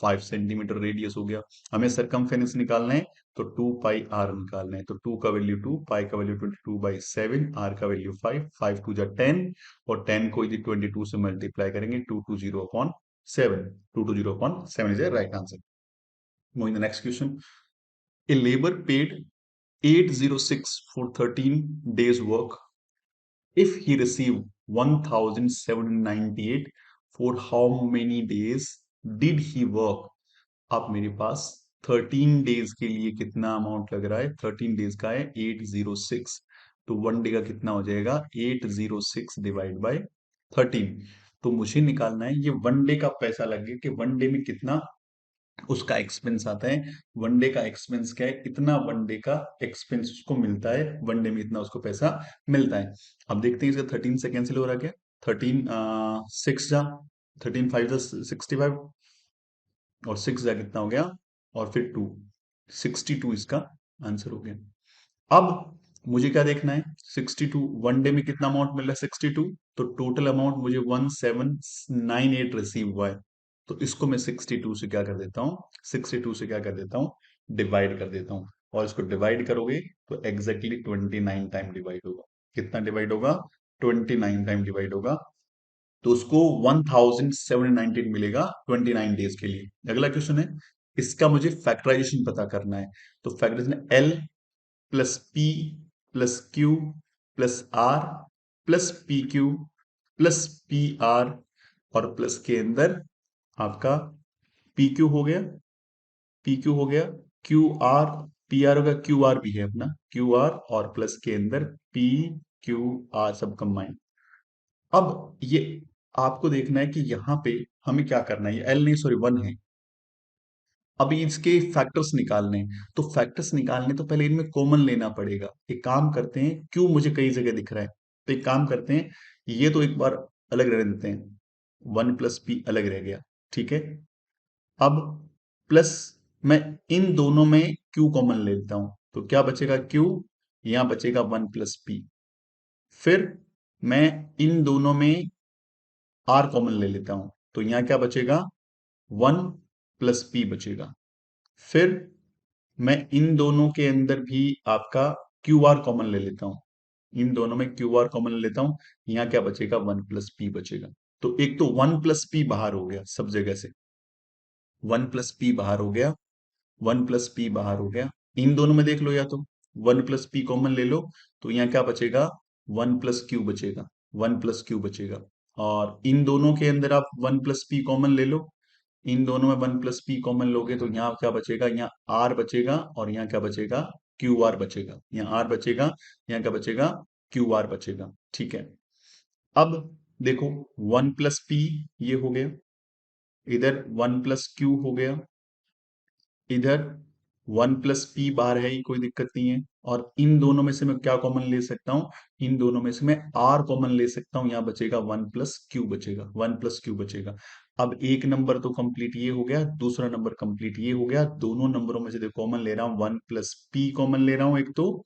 5 सेंटीमीटर रेडियस हो गया। हमें सरकमफेरेंस निकालना है, तो 2 पाई आर निकालना है, तो 2 का वैल्यू 2, पाई का वैल्यू 22/7, आर का वैल्यू 5, 5 2 जा 10, और 10 को यदि 22 से मल्टीप्लाई करेंगे, 220/7, 220/7 is a right answer. Moving the next question. A labor paid 806 for 13 days work. If he received 1798, for how many days did he work? अब मेरे पास 13 डेज के लिए कितना अमाउंट लग रहा है, 13 डेज का है 806, तो 1 डे का कितना हो जाएगा, 806 डिवाइड बाय 13। तो मुझे निकालना है ये 1 डे का पैसा लग गया कि 1 डे में कितना उसका एक्सपेंस आता है। 1 डे का एक्सपेंस क्या है, इतना 1 डे का एक्सपेंस उसको मिलता है, 1 डे में इतना उसको पैसा मिलता है। अब देखते हैं इसका 13 से कैंसिल हो रहा है क्या, 13 6 जा 13 5 जा 65, और 6 जा कितना हो गया, और फिर 2, 62 इसका आंसर हो गया। अब मुझे क्या देखना है, 62 1 डे में कितना अमाउंट मिल रहा है, 62, तो टोटल अमाउंट मुझे 1798 रिसीव हुआ है। तो इसको मैं 62 से क्या कर देता हूँ, 62 से क्या कर देता हूँ, डिवाइड कर देता हूँ, और इसको डिवाइड करोगे तो एग्जैक्टली 29 टाइम डिवाइड होगा। कितना डिवाइड होगा, 29 टाइम डिवाइड होगा, तो उसको 1798 मिलेगा 29 डेज के लिए। अगला क्वेश्चन है, इसका मुझे फैक्टराइजेशन पता करना है, तो factorisation L plus P plus Q plus R plus P Q plus P R, और प्लस के अंदर आपका पी क्यू हो गया, पी क्यू हो गया, क्यू आर, पी आर होगा, क्यू आर भी है अपना, क्यू आर, और प्लस के अंदर पी क्यू आर सब कंबाइन। अब ये आपको देखना है कि यहां पे हमें क्या करना है, ये एल नहीं सॉरी 1 है। अब इसके फैक्टर्स निकालने हैं, तो फैक्टर्स निकालने तो पहले इनमें कॉमन लेना पड़ेगा। एक काम करते हैं, क्यों मुझे कई जगह दिख रहा है, तो एक काम करते हैं, ये तो एक बार अलग रहने देते हैं, 1 प्लस पी अलग रह गया, ठीक है। अब प्लस मैं इन दोनों में क्यू कॉमन ले लेता हूं, तो क्या बचेगा क्यू, यहां बचेगा 1 प्लस पी। फिर मैं इन दोनों में आर कॉमन ले लेता हूं, तो यहां क्या बचेगा, 1 प्लस पी बचेगा। फिर मैं इन दोनों के अंदर भी आपका क्यू आर कॉमन ले लेता हूं, इन दोनों में क्यू आर कॉमन ले लेता हूं, यहां क्या बचेगा, 1 प्लस पी बचेगा। तो एक तो 1 प्लस पी बाहर हो गया सब जगह से, 1 प्लस पी बाहर हो गया, 1 प्लस पी बाहर हो गया। इन दोनों में देख लो, या तो 1 प्लस पी कॉमन ले लो, तो यहाँ क्या बचेगा, 1 प्लस क्यू बचेगा, 1 प्लस क्यू बचेगा। और इन दोनों के अंदर आप 1 प्लस पी कॉमन ले लो, इन दोनों में 1 प्लस पी कॉमन लोगे, तो यहाँ क्या बचेगा, यहाँ आर बचेगा, और यहाँ क्या बचेगा, क्यू आर बचेगा, यहाँ आर बचेगा, यहाँ क्या बचेगा, क्यू आर बचेगा। ठीक है, अब देखो 1 + p ये हो गया, इधर 1 + q हो गया, इधर 1 + p बाहर है ही, कोई दिक्कत नहीं है। और इन दोनों में से मैं क्या कॉमन ले सकता हूं, इन दोनों में से मैं r कॉमन ले सकता हूं, यहां बचेगा 1 + q बचेगा, 1 + q बचेगा। अब एक नंबर तो कंप्लीट ये हो गया, दूसरा नंबर कंप्लीट ये हो गया। दोनों नंबरों में से कॉमन ले रहा हूं, 1 + p कॉमन ले रहा हूं एक तो,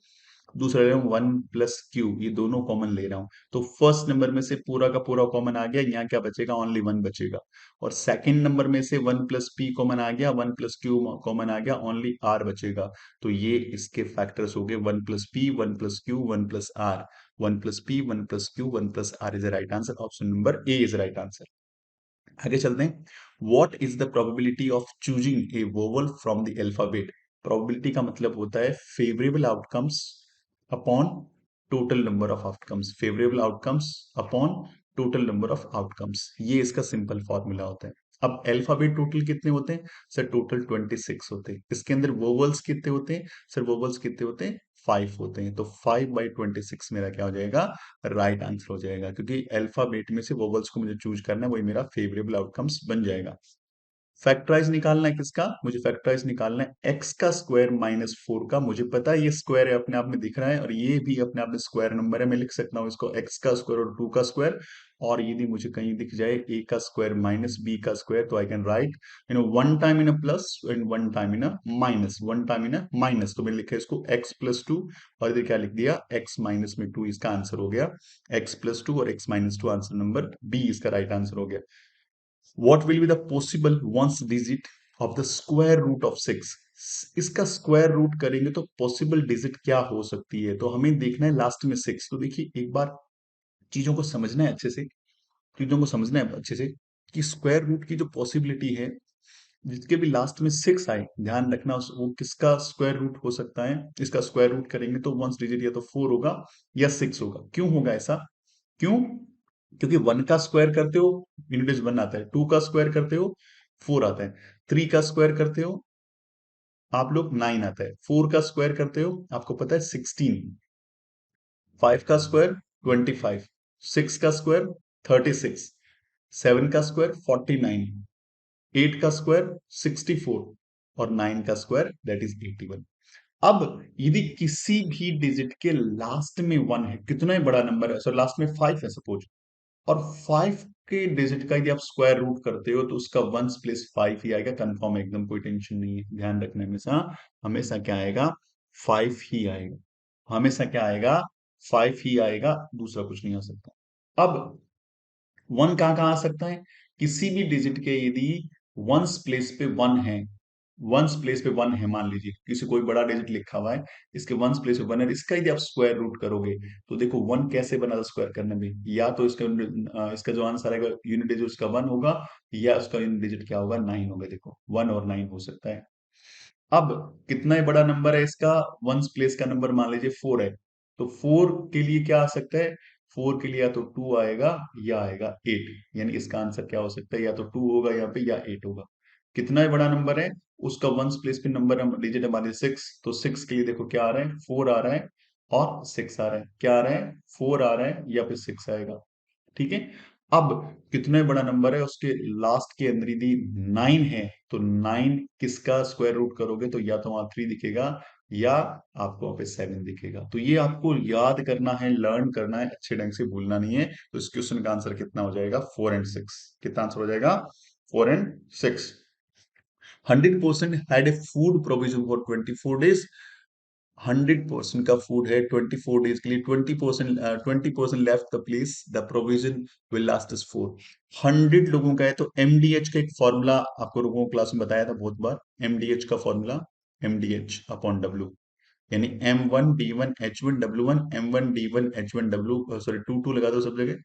दूसरा ले रहा हूँ 1 + q, ये दोनों कॉमन ले रहा हूं। तो फर्स्ट नंबर में से पूरा का पूरा कॉमन आ गया, यहाँ क्या बचेगा, ओनली 1 बचेगा। और सेकंड नंबर में से 1 + p कॉमन आ गया, 1 + q कॉमन आ गया, ओनली r बचेगा। तो ये इसके फैक्टर्स हो गए, 1 + p, 1 + q, 1 + r, 1 + p, 1 + q, 1 + r is the right answer. Option number A is right answer. आगे चलते हैं। What is the probability of choosing a vowel from the alphabet. Probability का मतलब होता है favourable outcomes upon total number of outcomes, favourable outcomes upon total number of outcomes, ये इसका simple formula होता है। अब अल्फाबेट टोटल कितने होते हैं सर, टोटल 26 होते हैं। इसके अंदर वोवल्स कितने होते हैं सर, वोवल्स कितने होते हैं, 5 होते हैं। तो 5/26 मेरा क्या हो जाएगा, राइट आंसर हो जाएगा, क्योंकि अल्फाबेट में से वोवल्स को मुझे चूज करना है, वही मेरा फेवरेबल आउटकम्स बन जाएगा। फैक्टराइज निकालना है किसका, मुझे फैक्टराइज निकालना है एक्स का स्क्वायर -4 का। मुझे पता है ये स्क्वायर है, अपने आप में दिख रहा है, और ये भी अपने आप में स्क्वायर नंबर है। मैं लिख सकता हूँ इसको एक्स का स्क्वायर और 2 का स्क्वायर। और यदि मुझे कहीं दिख जाए ए का स्क्वायर माइनस बी का स्क्वायर, तो I can write one time in a plus and one time in a minus, one time in a minus. तो मैंने लिखा इसको x + 2, और इधर क्या लिख दिया, x-2, इसका आंसर हो गया x + 2 और x-2, आंसर नंबर बी इसका राइट आंसर हो गया। What will be the possible ones digit of the square root of 6? इसका स्क्वायर रूट करेंगे तो पॉसिबल डिजिट क्या हो सकती है, तो हमें देखना है लास्ट में 6। तो देखिए एक बार चीजों को समझना है अच्छे से, चीजों को समझना है अच्छे से कि स्क्वायर रूट की जो पॉसिबिलिटी है, जिसके भी लास्ट में 6 आए, ध्यान रखना वो किसका स्क्वायर रूट हो सकता है। इसका स्क्वायर रूट करेंगे तो वंस डिजिट या तो 4 होगा या 6 होगा। क्यों होगा ऐसा, क्यों, क्योंकि 1 का स्क्वायर करते हो यूनिट इज 1 आता है, 2 का स्क्वायर करते हो 4 आता है, 3 का स्क्वायर करते हो आप लोग 9 आता है, 4 का स्क्वायर करते हो आपको पता है 16, 5 का स्क्वायर 25, 6 का स्क्वायर 36, 7 का स्क्वायर 49, 8 का स्क्वायर 64, और 9 का स्क्वायर दैट इज 81। अब यदि किसी भी डिजिट के लास्ट में 1 है, कितना ही बड़ा नंबर है, सो लास्ट में 5 है सपोज, और 5 के डिजिट का यदि आप स्क्वायर रूट करते हो तो उसका 1 + 5 ही आएगा, कंफर्म एकदम, कोई टेंशन नहीं है। ध्यान रखना हमेशा, हमेशा क्या आएगा, 5 ही आएगा, हमेशा क्या आएगा, 5 ही आएगा, दूसरा कुछ नहीं आ सकता। अब 1 कहाँ कहाँ आ सकता है, किसी भी डिजिट के यदि वंस प्लेस पे 1 है, वंस प्लेस पे 1 है, मान लीजिए किसी कोई बड़ा डिजिट लिखा हुआ है, इसके वंस प्लेस पे 1 है, इसका यदि आप स्क्वायर रूट करोगे तो देखो 1 कैसे बना था स्क्वायर करने में, या तो इसका जो आंसर आएगा यूनिट डिजिट उसका 1 होगा, या उसका यूनिट डिजिट क्या होगा, 9 होगा। देखो 1 और 9 हो सकता है। अब कितना ही बड़ा नंबर है इसका, वंस प्लेस का नंबर मान लीजिए 4 है, तो 4 के लिए क्या आ सकता है, 4 के लिए या तो 2 आएगा या आएगा 8, यानी इसका आंसर क्या हो सकता है, या तो 2 होगा यहाँ पे या 8 होगा। कितना ही बड़ा नंबर है, उसका वंस प्लेस पे नंबर डिजिट हमारे 6, तो 6 के लिए देखो क्या आ रहा है, 4 आ रहा है और 6 आ रहा है, क्या आ रहा है, 4 आ रहा है या फिर 6 आएगा। ठीक है, अब कितने बड़ा नंबर है, उसके लास्ट के अंदर यदि 9 है, तो 9 किसका स्क्वायर रूट करोगे तो या तो वहां 3 दिखेगा या आपको वहां पे 7 दिखेगा। तो ये आपको याद करना है, लर्न करना है, अच्छे ढंग से भूलना नहीं है। तो इस क्वेश्चन का आंसर कितना हो जाएगा, 4 एंड 6। कितना आंसर हो जाएगा, 4 and 6। 100% had a food provision for 24 days, 100% का फूड है 24 डेज के लिए, 20% left the place, the provision will last us for 100 लोगों का है। तो एमडीएच का एक फॉर्मूला आपको लोगों को क्लास में बताया था बहुत बार, एमडीएच का फॉर्मूला एमडीएच अपॉन डब्ल्यू, यानी M1D1H1W1, M1D1H1W, सॉरी 2 लगा दो सब जगह।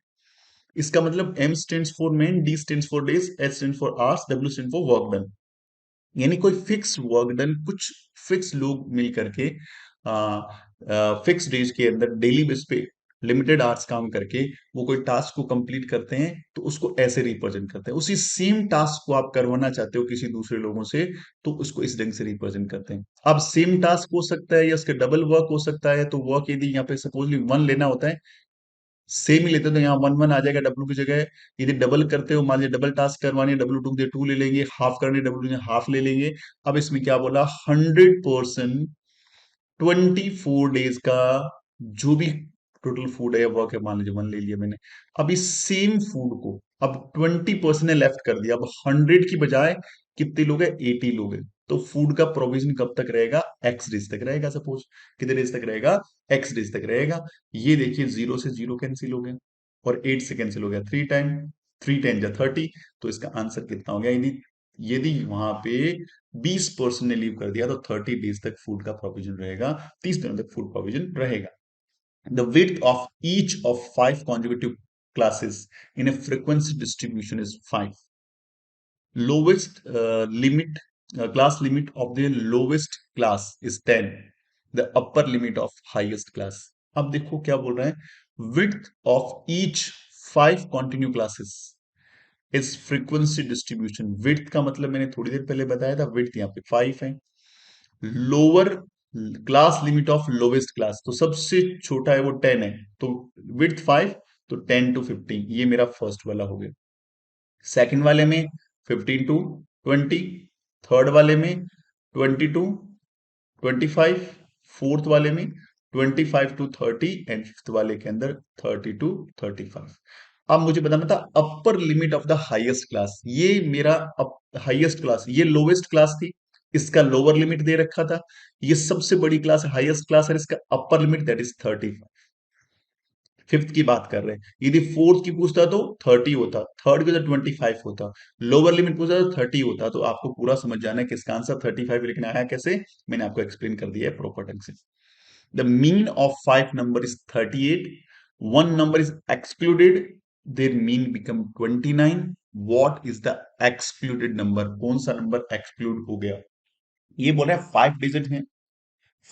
इसका मतलब M stands for man, D stands for days, H stands for hours, W stand for work done. यानी कोई फिक्स वर्क डन, कुछ फिक्स लोग मिल करके फिक्स डेज के अंदर डेली बेस पे लिमिटेड आवर्स काम करके वो कोई टास्क को कंप्लीट करते हैं, तो उसको ऐसे रिप्रेजेंट करते हैं। उसी सेम टास्क को आप करवाना चाहते हो किसी दूसरे लोगों से, तो उसको इस ढंग से रिप्रेजेंट करते हैं। अब सेम टास्क हो सकता है या उसके डबल वर्क हो सकता है, तो वर्क यदि यहाँ पे सपोजली 1 लेना होता है, सेम ही लेते हैं तो यहाँ 1 1 आ जाएगा डब्ल्यू की जगह। यदि डबल करते हो, मान लीजिए डबल टास्क करवानी है, डब्ल्यू 2 के 2 ले लेंगे, हाफ करनी है डब्ल्यू हाफ ले लेंगे। अब इसमें क्या बोला, 100% 24 डेज का जो भी टोटल फूड है या वर्क है, मान लीजिए 1 ले लिया मैंने। अब इस सेम फूड को अब 20% ने लेफ्ट कर दिया, अब 100 की बजाय कितने लोग हैं, 80 लोग हैं। तो फूड का प्रोविजन कब तक रहेगा, एक्स डेज तक रहेगा। सपोज कितने डेज तक रहेगा, एक्स डेज तक रहेगा। ये देखिए, 0 से 0 कैंसिल हो गया और 8 से कैंसिल हो गया, 3 टाइम, 3 10 30। तो इसका आंसर कितना हो गया, यदि यदि वहां पे 20% ने लीव कर दिया, तो 30 डेज तक फूड का प्रोविजन रहेगा, 30 दिनों तक फूड प्रोविजन रहेगा। The width of each of 5 consecutive classes in a frequency distribution is 5. Lowest limit class limit of the lowest class is 10. The upper limit of highest class. अब देखो क्या बोल रहे हैं, width of each 5 continue classes is frequency distribution. width का मतलब मैंने थोड़ी देर पहले बताया था, width यहाँ पे 5 है। Lower class limit of lowest class, तो सबसे छोटा है वो 10 है, तो विड्थ 5, तो 10 to 15, ये मेरा फर्स्ट वाला हो गया। सेकंड वाले में 15 to 20, थर्ड वाले में 20 to 25, फोर्थ वाले में 25 to 30, एंड फिफ्थ वाले के अंदर 30 to 35। अब मुझे बताना था upper limit of the highest class, ये मेरा हाईएस्ट क्लास, ये लोवेस्ट क्लास थी, इसका लोअर लिमिट दे रखा था। ये सबसे बड़ी क्लास है, हाईएस्ट क्लास है, इसका upper limit that is 35। Fifth की बात कर रहे हैं, यदि फोर्थ की पूछता तो 30 होता, थर्ड की तो 25 होता, लोअर लिमिट पूछता तो 30 होता। तो आपको पूरा समझ जाना है कि इसका आंसर 35 लिखना आया कैसे, मैंने आपको एक्सप्लेन कर दिया है प्रॉपर ढंग से। The mean of 5 number is 38, 1 number is excluded, there mean become 29। What is the excluded number, कौन सा नंबर एक्सक्लूड हो गया। ये बोल रहे हैं 5 डिजिट है,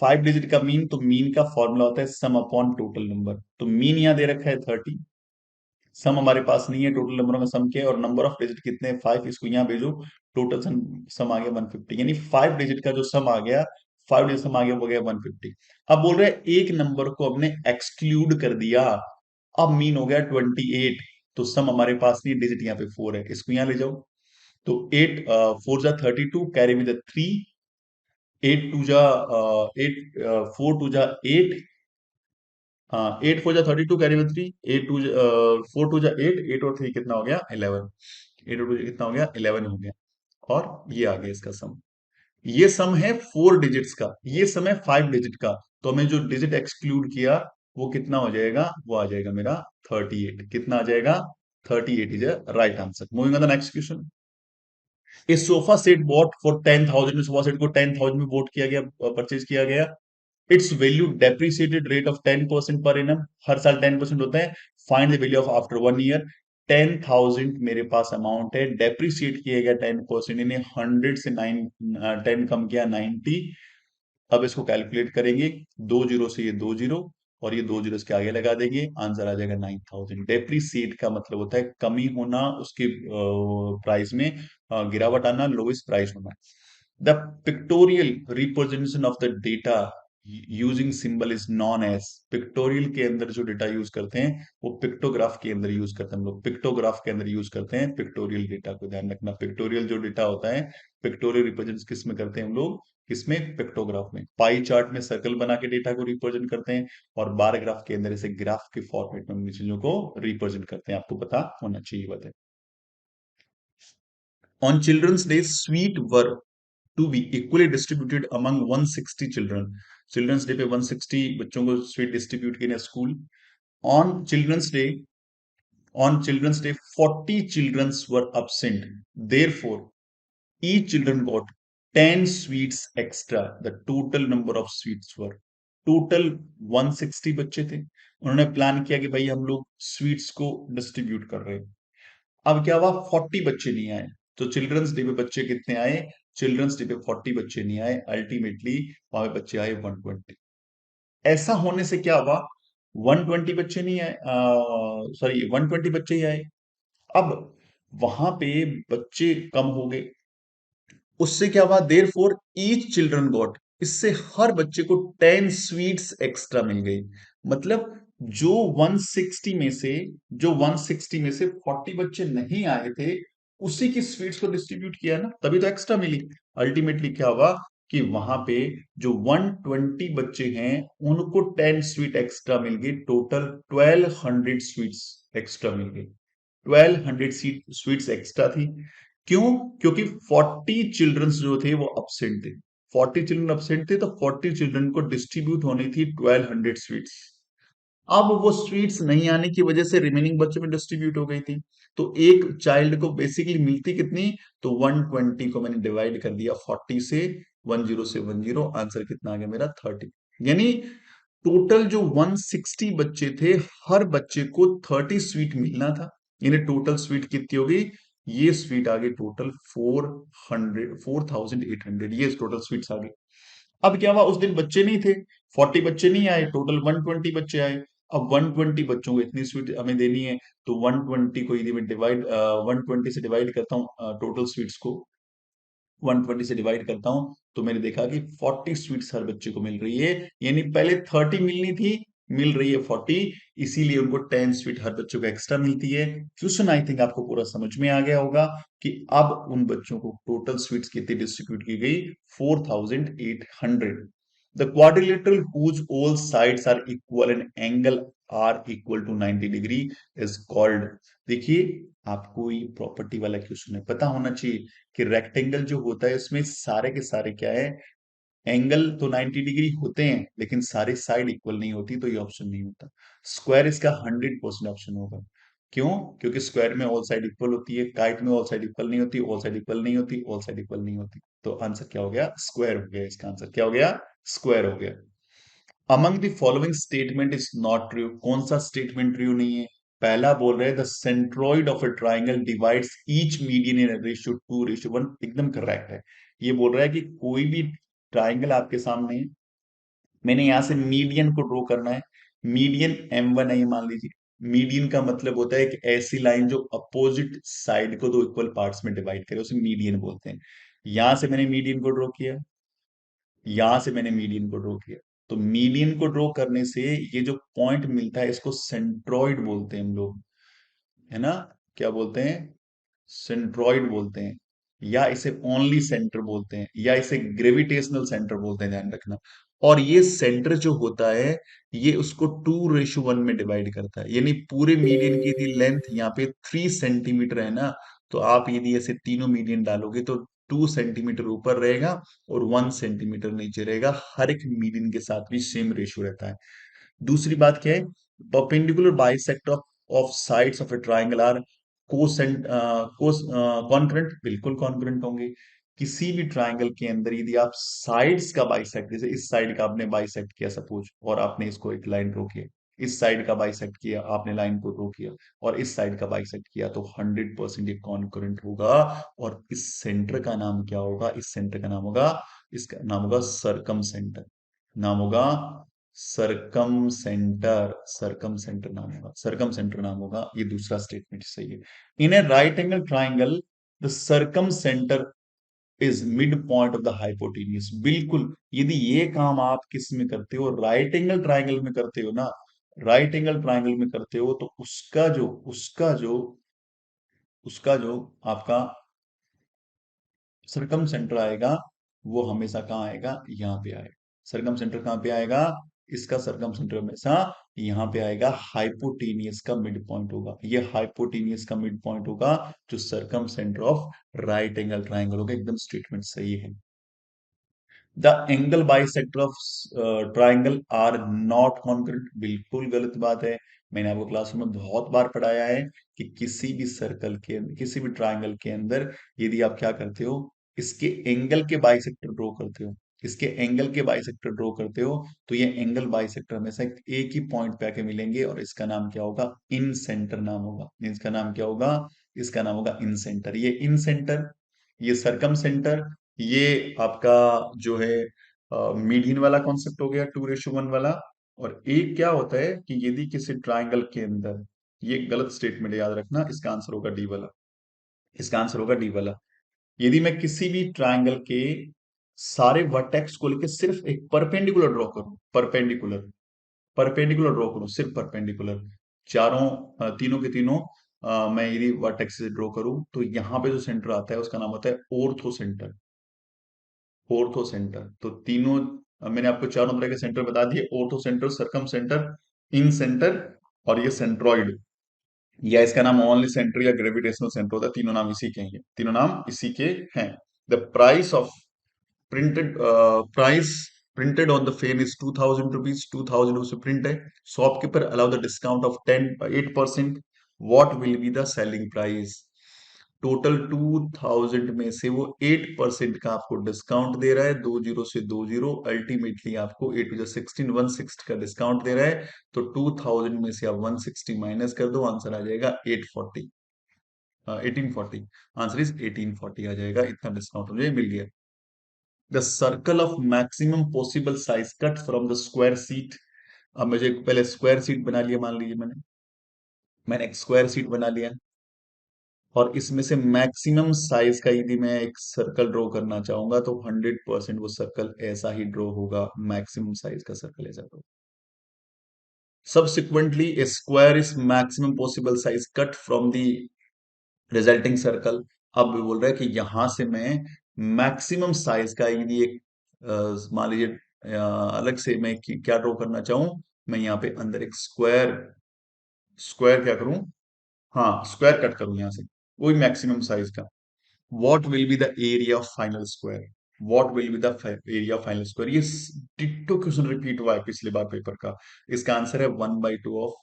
5 डिजिट का मीन, तो मीन का फॉर्मूला होता है सम अपॉन टोटल नंबर। तो मीन यहां दे रखा है 30, सम हमारे पास नहीं है, टोटल नंबरों का सम क्या है, और नंबर ऑफ डिजिट कितने हैं 5, इसको यहां भेजो, टोटल सम आ गया 150, यानी 5 डिजिट का जो सम आ गया, 5 डिजिट सम आ गया, हो गया 150। अब बोल रहे हैं एक नंबर को हमने एक्सक्लूड कर दिया, अब मीन हो गया 28, तो सम हमारे पास नहीं, डिजिट यहाँ पे 4 है, इसको यहां ले जाओ। तो 8 4 जा 32, कैरी विद 3, 8 2 जा 8 4 2 जा 8, हाँ 8 4 जा 32, कैरी विद 3, 8 2 4 2 जा 8, 8 और 3 कितना हो गया 11, 8 और 2 कितना हो गया 11 हो गया। और ये आ गया इसका सम। ये सम है 4 डिजिट्स का, ये सम है 5 डिजिट का। तो हमें जो डिजिट एक्सक्लूड किया वो कितना हो जाएगा, वो आ जाएगा मेरा 38। कितना आ जाएगा, 38 is right answer. Moving on the next question. इस sofa set bought for 10,000, sofa set को 10,000 में वोट किया गया, परचेज किया गया। Its value depreciated rate of 10% per annum, हर साल 10% होता है। Find the value of after 1 year. 10,000 मेरे पास अमाउंट है, डेप्रिसिएट किया गया 10%, इन्हें 100 से 10 कम किया 90। अब इसको कैलकुलेट करेंगे, 2 जीरो से ये 2 जीरो, और ये 2 जीरो इसके आगे लगा देंगे, आंसर आ जाएगा 9,000। डेप्रिसिएट का मतलब होता है कमी होना, उसके प्राइस में गिरावट आना, लोएस्ट प्राइस होना। The pictorial representation of the data using symbol is known as. Pictorial के अंदर जो डेटा यूज करते हैं वो पिक्टोग्राफ के अंदर यूज करते हैं, हम लोग पिक्टोग्राफ के अंदर यूज करते हैं पिक्टोरियल डेटा को, ध्यान रखना। पिक्टोरियल जो डेटा होता है, पिक्टोरियल रिप्रेजेंट किस में करते हैं हम लोग, किसमें, पिक्टोग्राफ में। पाई चार्ट में सर्कल बना के डेटा को रिप्रेजेंट करते हैं, और बार ग्राफ के अंदर इसे ग्राफ के फॉर्मेट में हम चीजों को रिप्रेजेंट करते हैं, आपको पता होना चाहिए बात है। On children's day sweet were to be equally distributed among 160 children. Children's day पे 160 बच्चों को स्वीट डिस्ट्रीब्यूट किया स्कूल। ऑन चिल्ड्रंस डे, on children's day 40 children were absent, therefore each children got 10 sweets extra, the total number of sweets were, total 160 बच्चे थे, उन्होंने plan किया कि भाई हम लोग स्वीट्स को डिस्ट्रीब्यूट कर रहे हैं। अब क्या हुआ, 40 बच्चे नहीं आए, तो चिल्ड्रंस डे पे बच्चे कितने आए, चिल्ड्रंस डे पे 40 बच्चे नहीं आए, अल्टीमेटली वहां पे बच्चे आए 120। ऐसा होने से क्या हुआ, 120 बच्चे नहीं आए, सॉरी 120 बच्चे ही आए। अब वहां पे बच्चे कम हो गए, उससे क्या हुआ, therefore each children got, इससे हर बच्चे को 10 स्वीट्स एक्स्ट्रा मिल गई। मतलब जो 160 में से जो 160 में से 40 बच्चे नहीं आए थे, उसी की स्वीट्स को डिस्ट्रीब्यूट किया ना, तभी तो एक्स्ट्रा मिली। अल्टीमेटली क्या हुआ कि वहां पे जो 120 बच्चे हैं उनको 10 स्वीट एक्स्ट्रा मिल गई, टोटल 1200 स्वीट्स एक्स्ट्रा मिल गई। 1200 स्वीट्स एक्स्ट्रा थी। क्यों? क्योंकि 40 चिल्ड्रंस जो थे वो अब्सेंट थे। 40 चिल्ड्रन अब्सेंट थे, तो 40 चिल्ड्रन को डिस्ट्रीब्यूट होनी थी 1200 स्वीट्स। अब वो स्वीट्स नहीं आने की वजह से रिमेनिंग बच्चों में डिस्ट्रीब्यूट हो गई थी। तो एक चाइल्ड को बेसिकली मिलती कितनी, तो 120 को मैंने डिवाइड कर दिया 40 से, 10 से 10, आंसर कितना आ गया मेरा 30। यानी टोटल जो 160 बच्चे थे, हर बच्चे को 30 स्वीट मिलना था। यानी टोटल स्वीट कितनी होगी, ये स्वीट आ गई टोटल 4800, ये टोटल स्वीट्स आ गई। अब क्या हुआ, उस दिन बच्चे नहीं थे, 40 बच्चे नहीं आए, टोटल 120 बच्चे आए। अब 120 बच्चों को इतनी स्वीट हमें देनी है, तो 120 को यदि मैं डिवाइड 120 से डिवाइड करता हूँ टोटल स्वीट्स को, 120 से डिवाइड करता हूं, तो मैंने देखा कि 40 स्वीट्स हर बच्चे को मिल रही है। यानी पहले 30 मिलनी थी, मिल रही है 40, इसीलिए उनको 10 स्वीट हर बच्चों को एक्स्ट्रा मिलती है। क्वेश्चन आई थिंक आपको पूरा समझ में आ गया होगा कि अब उन बच्चों को टोटल स्वीट्स कितनी डिस्ट्रीब्यूट की गई, 4800। The quadrilateral whose all sides are equal and angle are equal to 90 degree is called। देखिए, आपको ये प्रॉपर्टी वाला क्वेश्चन है, पता होना चाहिए कि रेक्टेंगल जो होता है उसमें सारे के सारे क्या है, एंगल तो 90 डिग्री होते हैं, लेकिन सारे साइड इक्वल नहीं होती, तो ये ऑप्शन नहीं होता। स्क्वायर इसका 100% ऑप्शन होगा। क्यों? क्योंकि स्क्वायर में ऑल साइड इक्वल होती है, काइट में ऑल साइड इक्वल नहीं होती, ऑल साइड इक्वल नहीं होती, ऑल साइड इक्वल नहीं होती। तो आंसर क्या हो गया, स्क्वायर हो गया। इसका आंसर क्या हो गया, स्क्वायर हो गया। Among the following statement is not true, कौन सा स्टेटमेंट ट्रू नहीं है? पहला बोल रहे हैं the centroid of a triangle divides each median in ratio 2:1, एकदम करेक्ट है। ये बोल रहा है कि कोई भी ट्राइंगल आपके सामने है, मैंने यहां से मीडियन को ड्रॉ करना है, मीडियन M1 है ये मान लीजिए। मीडियन का मतलब होता है कि ऐसी लाइन जो अपोजिट साइड को दो इक्वल पार्ट्स में डिवाइड करे, उसे मीडियन बोलते हैं। यहां से मैंने मीडियन को ड्रॉ किया, यहां से मैंने मीडियन को ड्रॉ किया, तो मीडियन को ड्रॉ करने से ये जो पॉइंट मिलता है इसको सेंट्रॉइड बोलते हैं हम लोग, है ना? क्या बोलते हैं? सेंट्रॉइड बोलते हैं, या इसे ओनली सेंटर बोलते हैं, या इसे ग्रेविटेशनल सेंटर बोलते हैं, ध्यान रखना। और ये सेंटर जो होता है, ये उसको 2:1 में डिवाइड करता है। यानी पूरे मीडियन की यदि लेंथ यहाँ पे 3 सेंटीमीटर है ना, तो आप यदि ऐसे तीनों मीडियन डालोगे तो 2 सेंटीमीटर ऊपर रहेगा और 1 सेंटीमीटर नीचे रहेगा। हर एक मीडियन के साथ भी सेम रेशियो रहता है। दूसरी बात क्या है, perpendicular bisector of sides of a triangle are कोसेंट कॉन्करेंट, बिल्कुल कॉन्करेंट होंगे। किसी भी ट्राइंगल के अंदर यदि आप साइड्स का बाइसेक्ट, जैसे इस साइड का आपने बाइसेक्ट किया सपोज, और आपने इसको एक लाइन ड्रॉ किया, इस साइड का बाइसेक्ट किया आपने, लाइन को ड्रॉ किया, और इस साइड का बाइसेक्ट किया, तो 100% ये कॉन्करेंट होगा। और इस सेंटर का नाम क्या होगा, इस सेंटर का नाम होगा, इसका नाम होगा सरकम सेंटर, नाम होगा सरकम सेंटर, सरकम सेंटर नाम होगा, सरकम सेंटर नाम होगा। ये दूसरा स्टेटमेंट सही है। In a right angle triangle the circumcentre is midpoint of the hypotenuse, बिल्कुल। यदि ये काम आप किस में करते हो, राइट एंगल ट्राइंगल में करते हो ना, राइट एंगल ट्राइंगल में करते हो, तो उसका जो आपका सरकम सेंटर आएगा, वो हमेशा कहाँ आएगा, यहाँ पे आएगा। सरकम सेंटर कहाँ पे आएगा, इसका सरकम सेंटर हमेशा यहाँ पे आएगा, हाइपोटेनियस का मिड पॉइंट होगा, ये हाइपोटेनियस का मिड पॉइंट होगा, जो circumcentre of right angle triangle होगा। एकदम स्टेटमेंट सही है। The angle bisector of triangle are not congruent, बिल्कुल गलत बात है। मैंने आपको क्लासरूम में बहुत बार पढ़ाया है कि किसी भी सर्कल के, किसी भी ट्राइंगल के अंदर यदि आप क्या करते हो, इसके एंगल के बाइसेक्टर ड्रॉ करते हो, इसके एंगल के बाइसेक्टर ड्रॉ करते हो, तो ये एंगल बाइसेक्टर हमेशा एक ही पॉइंट पे आके मिलेंगे, और इसका नाम क्या होगा, इन सेंटर नाम होगा। इसका नाम क्या होगा, इसका नाम होगा इन सेंटर। ये इन सेंटर, ये सरकम सेंटर, ये आपका जो है मीडियन वाला कॉन्सेप्ट हो गया 2:1 वाला, और एक क्या होता है कि यदि किसी ट्राइंगल के अंदर, ये गलत स्टेटमेंट याद रखना, इसका आंसर होगा डी वाला, इसका आंसर होगा डी वाला। यदि मैं किसी भी ट्राइंगल के सारे वर्टेक्स को लेकर सिर्फ एक परपेंडिकुलर ड्रॉ करूं, परपेंडिकुलर, परपेंडिकुलर ड्रॉ करूं, सिर्फ परपेंडिकुलर, चारों तीनों के तीनों मैं यदि वर्टेक्स से ड्रॉ करूं, तो यहां पे जो सेंटर आता है उसका नाम होता है ऑर्थो सेंटर, ऑर्थो सेंटर। तो तीनों मैंने आपको चारों तरह के सेंटर बता दिए, ऑर्थो सेंटर, सरकम सेंटर, इन सेंटर और ये सेंट्रॉइड, या इसका नाम ओनली सेंटर या ग्रेविटेशनल सेंटर होता है। तीनों नाम इसी के हैं, तीनों नाम इसी के हैं। The price of printed price printed on the fan is 2000 rupees, 2000 उसे प्रिंट है। Shopkeeper allow the discount of 8%। What will be the selling price? Total 2000 में से वो 8% का आपको डिस्काउंट दे रहा है, 20 से 20, अल्टीमेटली आपको 8 to the 16 160 का डिस्काउंट दे रहा है। तो 2000 में से आप 160 माइनस कर दो, आंसर आ जाएगा 840, 1840। आंसर इज 1840 आ जाएगा, इतना डिस्काउंट मुझे मिल गया। The circle of maximum possible size cut from the square seat. अब मुझे पहले स्क्वायर सीट बना लिया, मान लीजिए मैंने एक स्क्वायर सीट बना लिया, और इसमें से मैक्सिमम साइज का यदि मैं एक सर्कल ड्रॉ करना चाहूंगा तो 100% वो सर्कल ऐसा ही ड्रॉ होगा, मैक्सिमम साइज का सर्कल ऐसा draw. Subsequently, a square is maximum possible size cut from the resulting circle। अब भी बोल रहा है कि यहां से मैं मैक्सिमम साइज का यदि एक मान लीजिए अलग से मैं क्या ड्रॉ करना चाहूं, मैं यहाँ पे अंदर एक स्क्वायर, स्क्वायर क्या करूं, हाँ स्क्वायर कट करूं यहां से, वही मैक्सिमम साइज का। What will be the area of final square? What will be the area of final square? ये डिट्टो क्वेश्चन रिपीट हुआ है पिछले बार पेपर का। इसका आंसर है 1/2 of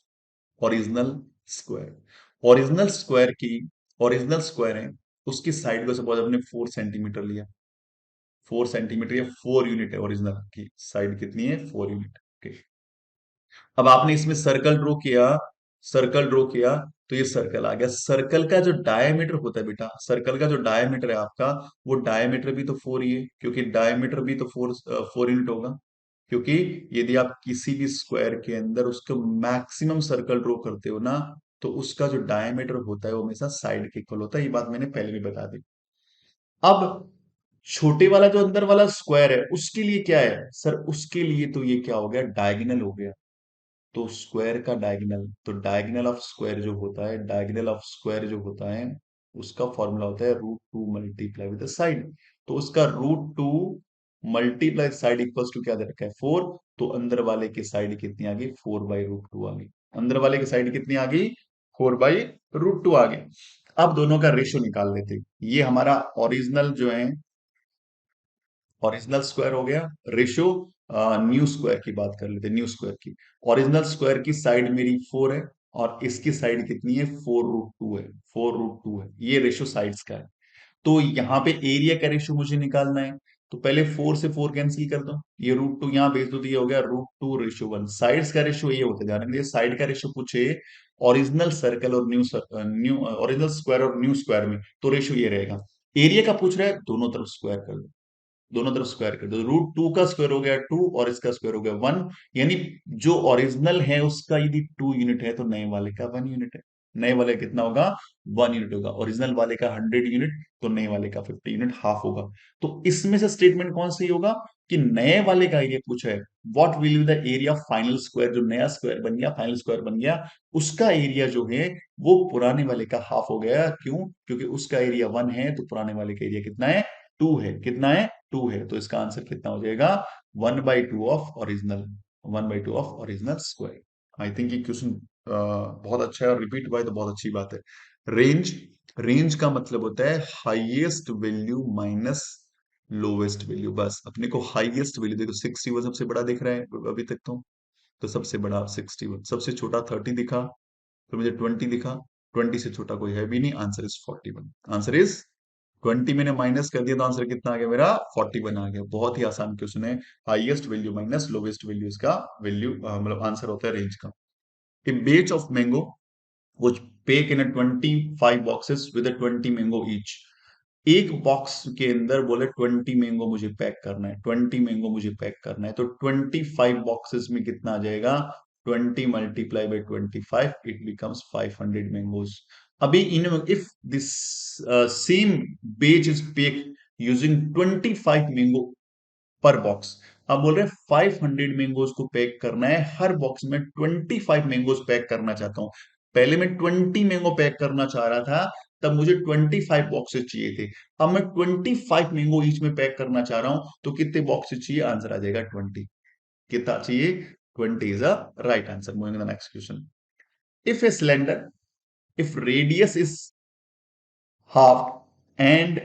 original square. Original square की, ओरिजिनल स्क्वायर है, उसकी साइड को सपोज हमने 4 सेंटीमीटर लिया, 4 सेंटीमीटर या 4 यूनिट है, ओरिजिनल की साइड कितनी है? 4 यूनिट। अब आपने इसमें सर्कल ड्रॉ किया, सर्कल ड्रॉ किया, तो ये सर्कल आ गया। सर्कल का जो डायमीटर होता है बेटा, सर्कल का जो डायमीटर है आपका, वो डायमीटर भी तो 4 ही है, क्योंकि डायमीटर भी तो 4 यूनिट होगा। क्योंकि यदि आप किसी भी स्क्वायर के अंदर उसको मैक्सिमम सर्कल ड्रॉ करते हो ना, तो उसका जो डायमीटर होता है वो हमेशा साइड के इक्वल होता है। ये बात मैंने पहले भी बता दी। अब छोटे वाला जो अंदर वाला स्क्वायर है उसके लिए क्या है सर? उसके लिए तो ये क्या हो गया? डायगोनल हो गया। तो स्क्वायर का डायगोनल, तो डायगोनल ऑफ स्क्वायर जो होता है, डायगोनल ऑफ स्क्वायर जो होता है, उसका फॉर्मूला होता है √2 मल्टीप्लाई विद द साइड। तो उसका √2 मल्टीप्लाई साइड इक्वल्स टू क्या दे रखा है? 4। तो अंदर वाले की साइड कितनी आ गई? 4/√2 आ गई। अंदर वाले की साइड कितनी आ गई? 4/√2 आ गई। अब दोनों का रेशियो निकाल लेते। ये हमारा ओरिजिनल जो है, ओरिजिनल स्क्वायर हो गया, रेशियो न्यू स्क्वायर की बात कर लेते हैं, न्यू स्क्वायर की। ओरिजिनल स्क्वायर की साइड मेरी 4 है, और इसकी साइड कितनी है? 4√2 है, 4√2 है, ये रेशियो साइड्स का है। तो यहाँ पे एरिया का रेशियो मुझे निकालना है, तो पहले 4 से 4 कैंसिल कर दो, ये √2 यहाँ भेज दो, तो ये हो गया √2:1। साइड्स का रेशियो ये होता है, ध्यान रखिए, साइड का रेशियो पूछे ओरिजिनल सर्कल और न्यू ओरिजिनल स्क्वायर और न्यू स्क्वायर में, तो रेशियो ये रहेगा। एरिया का पूछ रहा है, दोनों तरफ स्क्वायर कर दो, दोनों तरफ स्क्वायर कर दो। √2 का स्क्वायर हो गया 2, और इसका स्क्वायर हो गया 1। यानी जो ओरिजिनल है उसका यदि 2 यूनिट है, तो नए वाले का 1 यूनिट है। नए वाले कितना होगा? 1 यूनिट होगा। ओरिजिनल वाले का 100 यूनिट, तो नए वाले का 50 यूनिट, हाफ होगा। तो इसमें से स्टेटमेंट कौन सही होगा कि नए वाले का एरिया पूछा है? What will be the area of final square? जो नया स्क्वायर बन गया, फाइनल स्क्वायर बन गया, उसका एरिया जो है वो पुराने वाले का हाफ हो गया। क्यों? क्योंकि उसका एरिया 1 है, तो पुराने वाले का एरिया कितना है? 2 है। कितना है? 2 है। तो इसका आंसर कितना हो जाएगा? 1/2 of original, 1/2 of original square. I think ये क्वेश्चन बहुत अच्छा है, और रिपीट हुआ है तो बहुत अच्छी बात है। रेंज, रेंज का मतलब होता है highest value minus lowest value. बस अपने को हाईएस्ट वैल्यू देखो, 61 सबसे बड़ा दिख रहा है अभी तक तो सबसे बड़ा 61, सबसे छोटा 30 दिखा, फिर मुझे 20 दिखा, 20 से छोटा कोई है भी नहीं। Answer is 41। आंसर इज 20 मैंने माइनस कर दिया, तो आंसर कितना आ गया मेरा? 41 आ गया। बहुत ही आसान क्वेश्चन है। Highest value minus lowest value इसका वैल्यू मतलब आंसर होता है रेंज का। ए बेच of mango was packed in a 25 boxes with a 20 mango each। एक बॉक्स के अंदर बोले 20 मैंगो मुझे पैक करना है, 20 मैंगो मुझे पैक करना है, तो 25 बॉक्सेस में कितना आ जाएगा? 20 multiply by 25, it becomes 500 mangoes. अभी इन इफ दिस सेम बेच इज पेक यूजिंग 25 मैंगो पर बॉक्स, अब बोल रहे हैं 500 मैंगोज को पैक करना है, हर बॉक्स में 25 मैंगोज पैक करना चाहता हूं। पहले मैं 20 मैंगो पैक करना चाह रहा था, तब मुझे 25 बॉक्सेस चाहिए थे। अब मैं 25 मैंगो ईच में पैक करना चाह रहा हूं, तो कितने बॉक्सेस चाहिए? आंसर आ जाएगा 20। कितना चाहिए? 20 is a right answer. Moving the next question. If a cylinder, if radius is half and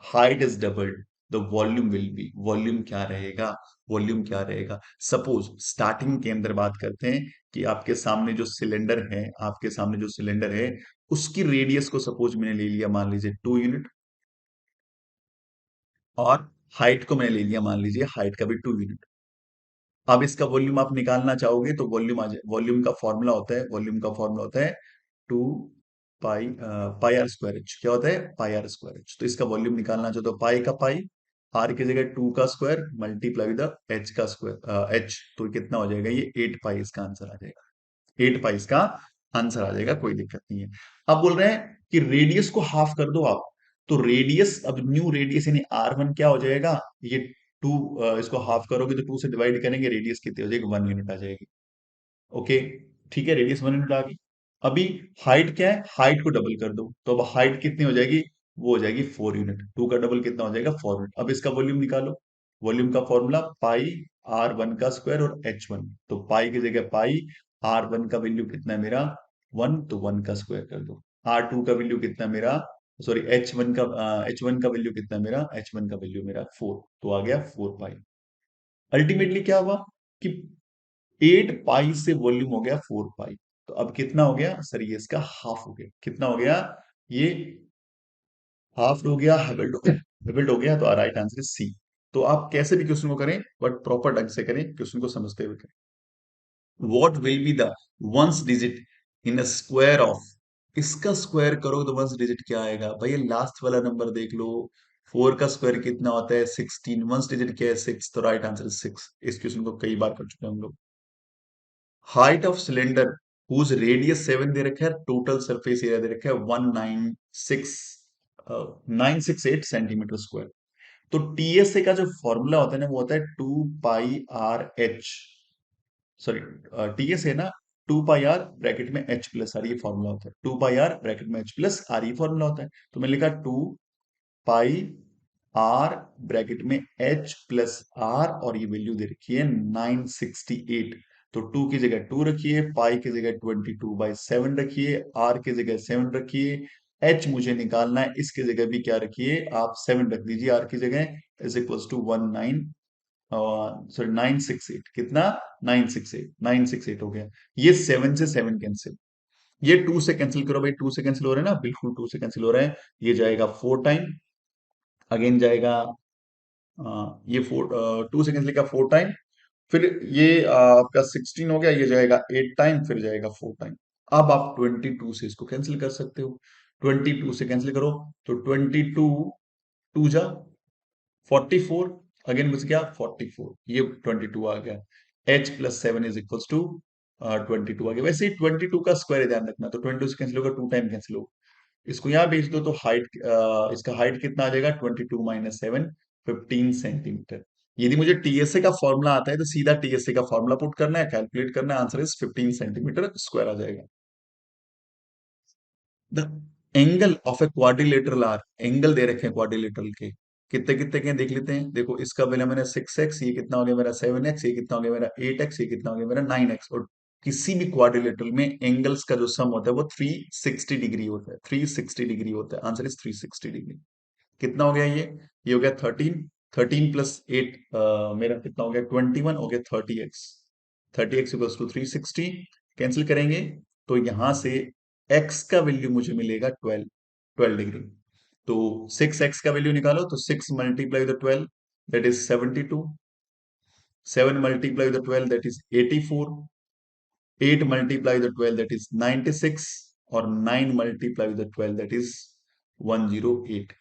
height is doubled, the volume will be, volume क्या रहेगा? वॉल्यूम क्या रहेगा? सपोज स्टार्टिंग के अंदर बात करते हैं कि आपके सामने जो सिलेंडर है, आपके सामने जो सिलेंडर है, उसकी रेडियस को सपोज मैंने ले लिया मान लीजिए 2 यूनिट, और हाइट को मैंने ले लिया मान लीजिए हाइट का भी 2 यूनिट। अब इसका वॉल्यूम आप निकालना चाहोगे तो वॉल्यूम आ जाए, वॉल्यूम का फॉर्मूला होता है, वॉल्यूम का फॉर्मूला होता है 2 पाई पाई आर स्क्वायर एच। क्या होता है? पाई आर स्क्वायर एच। तो इसका वॉल्यूम निकालना चाहो तो पाई का पाई, आर की जगह 2 का स्क्वायर मल्टीप्लाई विद एच का स्क्वायर एच, तो कितना हो जाएगा? ये 8 पाई इसका आंसर आ जाएगा। 8 पाई इसका आंसर आ जाएगा, कोई दिक्कत नहीं है। अब बोल रहे हैं कि रेडियस को हाफ कर दो आप, तो रेडियस, अब न्यू रेडियस यानी R1 क्या हो जाएगा? ये 2, इसको हाफ करोगे तो 2 से डिवाइड करेंगे, रेडियस कितनी हो जाएगी? 1 यूनिट आ जाएगी। ओके, ठीक है, रेडियस 1 यूनिट आ गई। अभी हाइट क्या है? हाइट को डबल कर दो, तो अब हाइट कितनी हो जाएगी? वो हो जाएगी 4 यूनिट। 2 का डबल कितना हो जाएगा? 4 यूनिट। अब इसका वॉल्यूम निकालो। वॉल्यूम का फॉर्मूला पाई R1 का स्क्वायर और H1, तो पाई की जगह पाई, R1 का वैल्यू कितना है मेरा? 1, तो 1 का स्क्वायर कर दो। R2 का वैल्यू कितना है मेरा? सॉरी, H1 का वैल्यू कितना है मेरा? H1 का वैल्यू मेरा 4, तो आ गया 4 पाई। अल्टीमेटली क्या हुआ कि 8 पाई से वॉल्यूम हो गया 4 पाई। तो अब कितना हो गया सर? ये इसका हाफ हो गया। कितना हो गया? ये हाफ हो गया, हेबल्ड हो गया। हेबल्ड हो गया, तो राइट आंसर इज सी। तो आप कैसे भी क्वेश्चन को करें, बट प्रॉपर ढंग से करें, क्वेश्चन को समझते हुए करें। What will be the ones digit in a square of, इसका स्क्वायर करो तो वंस डिजिट क्या आएगा भाई? ये लास्ट वाला नंबर देख लो, 4 का स्क्वायर कितना होता है? 16। वंस डिजिट क्या है? 6, तो राइट आंसर इज 6। इस क्वेश्चन को कई बार कर चुके हैं हम लोग। Height of cylinder whose radius 7 दे रखा है, टोटल सरफेस एरिया दे रखा है 1968 सेंटीमीटर स्क्वायर। तो टीएसए का जो फॉर्मूला होता है ना, वो होता है 2 पाई आर एच, सॉरी, टीएसए ना 2 पाई आर ब्रैकेट में एच प्लस आर, ये फॉर्मूला होता है। 2 पाई आर ब्रैकेट में एच प्लस आर, ये फॉर्मूला होता है। तो मैंने लिखा 2 पाई आर ब्रैकेट में एच प्लस आर, और ये वैल्यू दे रखी है 968। तो 2 की जगह 2 रखिए, पाई की जगह 22/7 रखिए, आर की जगह 7 रखिए, एच मुझे निकालना है, इसकी जगह भी क्या रखिए आप? 7 रख दीजिए आर की जगह, इज इक्वल्स टू 19, सॉरी 968। कितना? 968 हो गया। ये 7 से 7 कैंसिल, ये 2 से कैंसिल करो भाई, 2 से कैंसिल हो रहा है ना, बिल्कुल 2 से कैंसिल हो रहा है। ये जाएगा 4 टाइम, अगेन जाएगा, ये 2 से कैंसिल का 4 टाइम, फिर ये आपका 16 हो गया, ये जाएगा 8 टाइम, फिर जाएगा 4 टाइम। अब आप 22 से इसको कैंसिल कर सकते हो। 22 से कैंसिल करो तो 22 टू जा 44, अगेन बच गया 44, ये 22 आ गया। h plus 7 is equals to 22 आ गया। वैसे ही 22 का स्क्वायर ध्यान रखना, तो 22 से कैंसिल होगा, 2 टाइम कैंसिल होगा। इसको यहाँ भेज दो तो हाइट, इसका हाइट कितना आ जाएगा? 22 - 7, 15 सेंटीमीटर। यदि मुझे टीएसए का फॉर्मूला आता है तो सीधा टीएसए का फॉर्मूला पुट करना है, कैलकुलेट करना है, आंसर इज 15 सेंटीमीटर स्क्वायर आ जाएगा। The angle of a quadrilateral are, angle दे रखे हैं क्वाड्रिलेटरल के, कितने कितने के हैं देख लेते हैं। देखो इसका पहले मैंने 6x, ये कितना हो गया मेरा 7x, ये कितना हो गया मेरा 8x, ये कितना हो गया मेरा 9x। और किसी भी क्वाड्रिलेटरल में एंगल्स का जो सम होता है वो 360 डिग्री होता है, 360 डिग्री होता है। Answer is 360 degree. कितना हो गया ये हो गया 13। 13 प्लस 8 मेरा कितना हो गया? 21 हो गया 30x। 30x equals to 360, cancel करेंगे तो यहां से x का वैल्यू मुझे मिलेगा 12, 12 डिग्री। तो 6x का वैल्यू निकालो, तो 6 multiply with 12 that is 72, 7 multiply with 12 that is 84, 8 multiply with 12 that is 96, और 9 मल्टीप्लाई विद 12 दैट इज 108।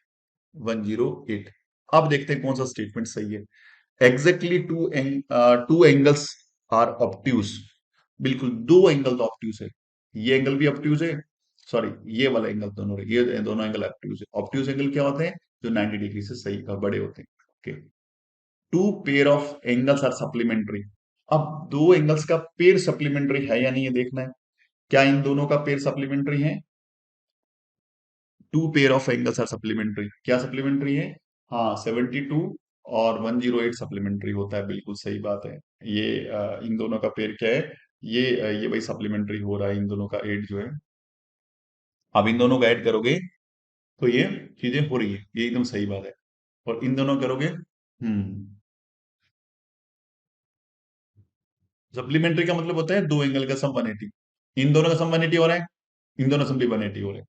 108। अब देखते हैं कौन सा स्टेटमेंट सही है। Exactly two angles are obtuse. बिल्कुल दो एंगल तो ऑब्ट्यूज है, ये एंगल भी ऑब्ट्यूज है, सॉरी ये वाला एंगल दोनों, ये दोनों एंगल ऑब्ट्यूज है। ऑब्ट्यूज एंगल क्या होते हैं? जो 90 डिग्री से सही बड़े होते हैं। Okay, two pair of angles are supplementary. अब दो एंगल्स का पेयर सप्लीमेंट्री है या नहीं, ये देखना है। क्या इन दोनों का पेयर सप्लीमेंट्री है? Two pair of angles are supplementary, क्या सप्लीमेंट्री है? हाँ, 72 और 108 सप्लीमेंट्री होता है, बिल्कुल सही बात है। ये इन दोनों का पेयर क्या है? ये भाई सप्लीमेंट्री हो रहा है, इन दोनों का एड जो है। अब इन दोनों का ऐड करोगे तो ये चीजें हो रही है, ये एकदम सही बात है। और इन दोनों करोगे, सप्लीमेंट्री का मतलब होता है दो एंगल का सम 180। इन दोनों का सम 180 हो रहा है, इन दोनों सम भी 180 हो रहे हैं।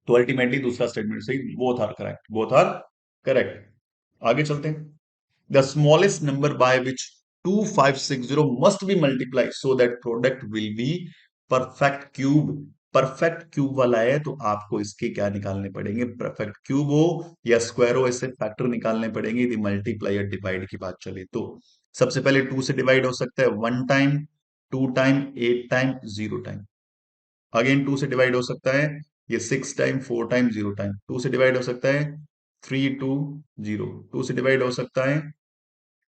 तो अल्टीमेटली दूसरा स्टेटमेंट सही, both are correct, both are correct. आगे चलते हैं। The smallest number by which 2560 must be multiply so that product will be perfect cube. Perfect cube वाला है तो आपको इसके क्या निकालने पड़ेंगे? परफेक्ट क्यूब हो या स्क्वायर हो, इससे फैक्टर निकालने पड़ेंगे यदि मल्टीप्लाई और डिवाइड की बात चले तो। सबसे पहले 2 से डिवाइड हो सकता है 1 time, 2 time, 8 time, 0 time. Again 2 से डिवाइड हो सकता है ये 6 टाइम, 4 टाइम, 0 टाइम। 2 से डिवाइड हो सकता है 3 2 0। 2 से डिवाइड हो सकता है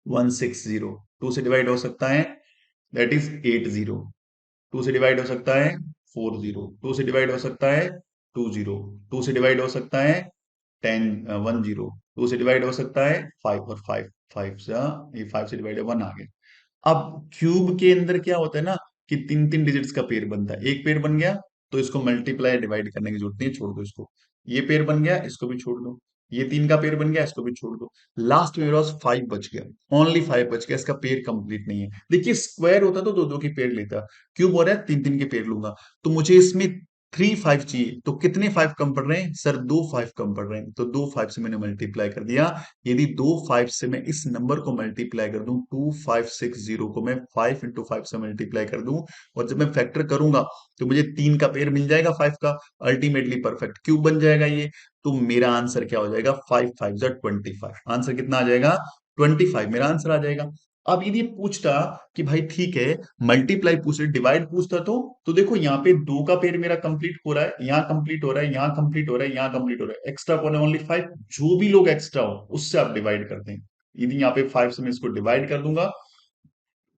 160। 2 से डिवाइड हो सकता है दैट इज 80। 2 से डिवाइड हो सकता है 40। 2 से डिवाइड हो सकता है 20। 2 से डिवाइड हो सकता है 10 2 से डिवाइड हो सकता है 5, और 5 5 से ये 5 से डिवाइड 1 आ गया। अब क्यूब के अंदर क्या होता है ना कि तीन तीन डिजिट्स का पेयर बनता है। एक पेयर बन गया तो इसको मल्टीप्लाई डिवाइड करने की जरूरत नहीं, छोड़ दो इसको। ये पेयर बन गया, इसको भी छोड़ दो। ये 3 का पेयर बन गया, इसको भी छोड़ दो। लास्ट में मेरे पास 5 बच गया, ओनली 5 बच गया, इसका पेयर कंप्लीट नहीं है। देखिए स्क्वायर होता तो दो दो की पेयर लेता, क्यूब हो रहा है 3 3 के पेयर लूंगा। तो मुझे इसमें 3 5 चाहिए, तो कितने 5 कम पड़ रहे हैं सर? 2 5 कम पड़ रहे हैं, तो 2 5 से मैंने मल्टीप्लाई कर दिया। यदि 2 5 से मैं इस नंबर को मल्टीप्लाई कर दूं, 2560 को मैं 5 इंटू 5 से मल्टीप्लाई कर दूं, और जब मैं फैक्टर करूंगा तो मुझे 3 का पेयर मिल जाएगा 5 का, अल्टीमेटली परफेक्ट क्यूब बन जाएगा ये। तो मेरा आंसर क्या हो जाएगा? 5 5 जा 25। आंसर कितना आ जाएगा? 25 मेरा आंसर आ जाएगा। अब यदि पूछता कि भाई ठीक है, मल्टीप्लाई पूछ रहे, डिवाइड पूछता तो देखो यहाँ पे 2 का पेयर मेरा कंप्लीट हो रहा है, यहाँ कंप्लीट हो रहा है, यहाँ कंप्लीट हो रहा है, यहाँ कंप्लीट हो रहा है, एक्स्ट्रा कौन है? ओनली 5। जो भी लोग एक्स्ट्रा हो उससे आप डिवाइड करते हैं। यदि यहाँ पे 5 से मैं इसको डिवाइड कर दूंगा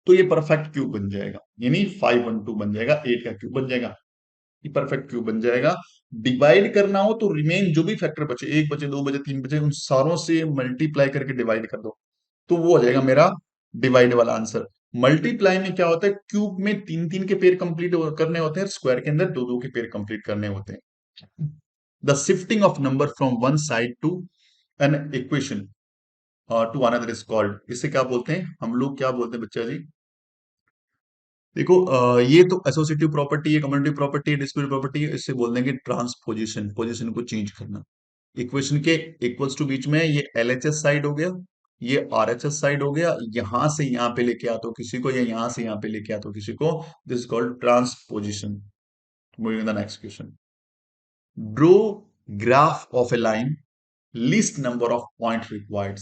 तो ये परफेक्ट क्यूब बन जाएगा, यानी 512 बन जाएगा, 8 का क्यूब बन जाएगा, ये परफेक्ट क्यूब बन जाएगा। डिवाइड करना हो तो रिमेन जो भी फैक्टर बचे, 1 बचे, 2 बचे, 3 बचे, उन सारों से मल्टीप्लाई करके डिवाइड कर दो, तो वो हो जाएगा मेरा डिवाइड वाला आंसर। मल्टीप्लाई में क्या होता है? क्यूब में 3 3 के पेयर कंप्लीट करने होते हैं, स्क्वायर के अंदर 2 2 के पेयर कंप्लीट करने होते हैं। The shifting of number from one side to an equation to another is called, इसे क्या बोलते हैं? हम लोग क्या बोलते हैं बच्चा जी? देखो ये तो एसोसिएटिव प्रॉपर्टी है, कम्युनिटी प्रॉपर्टी है, डिस्प्यूट प्रॉपर्टी है, इससे बोल देंगे ट्रांसपोजिशन, पोजीशन को चेंज करना। इक्वेशन के इक्वल्स टू बीच में ये एलएचएस साइड हो गया, ये आरएचएस साइड हो गया, यहां से यहां पे लेके आता हो किसी को, या यहां से यहां पे लेके आता हो किसी को, this called transposition. Moving the next question. Draw graph of a line, least number of point required.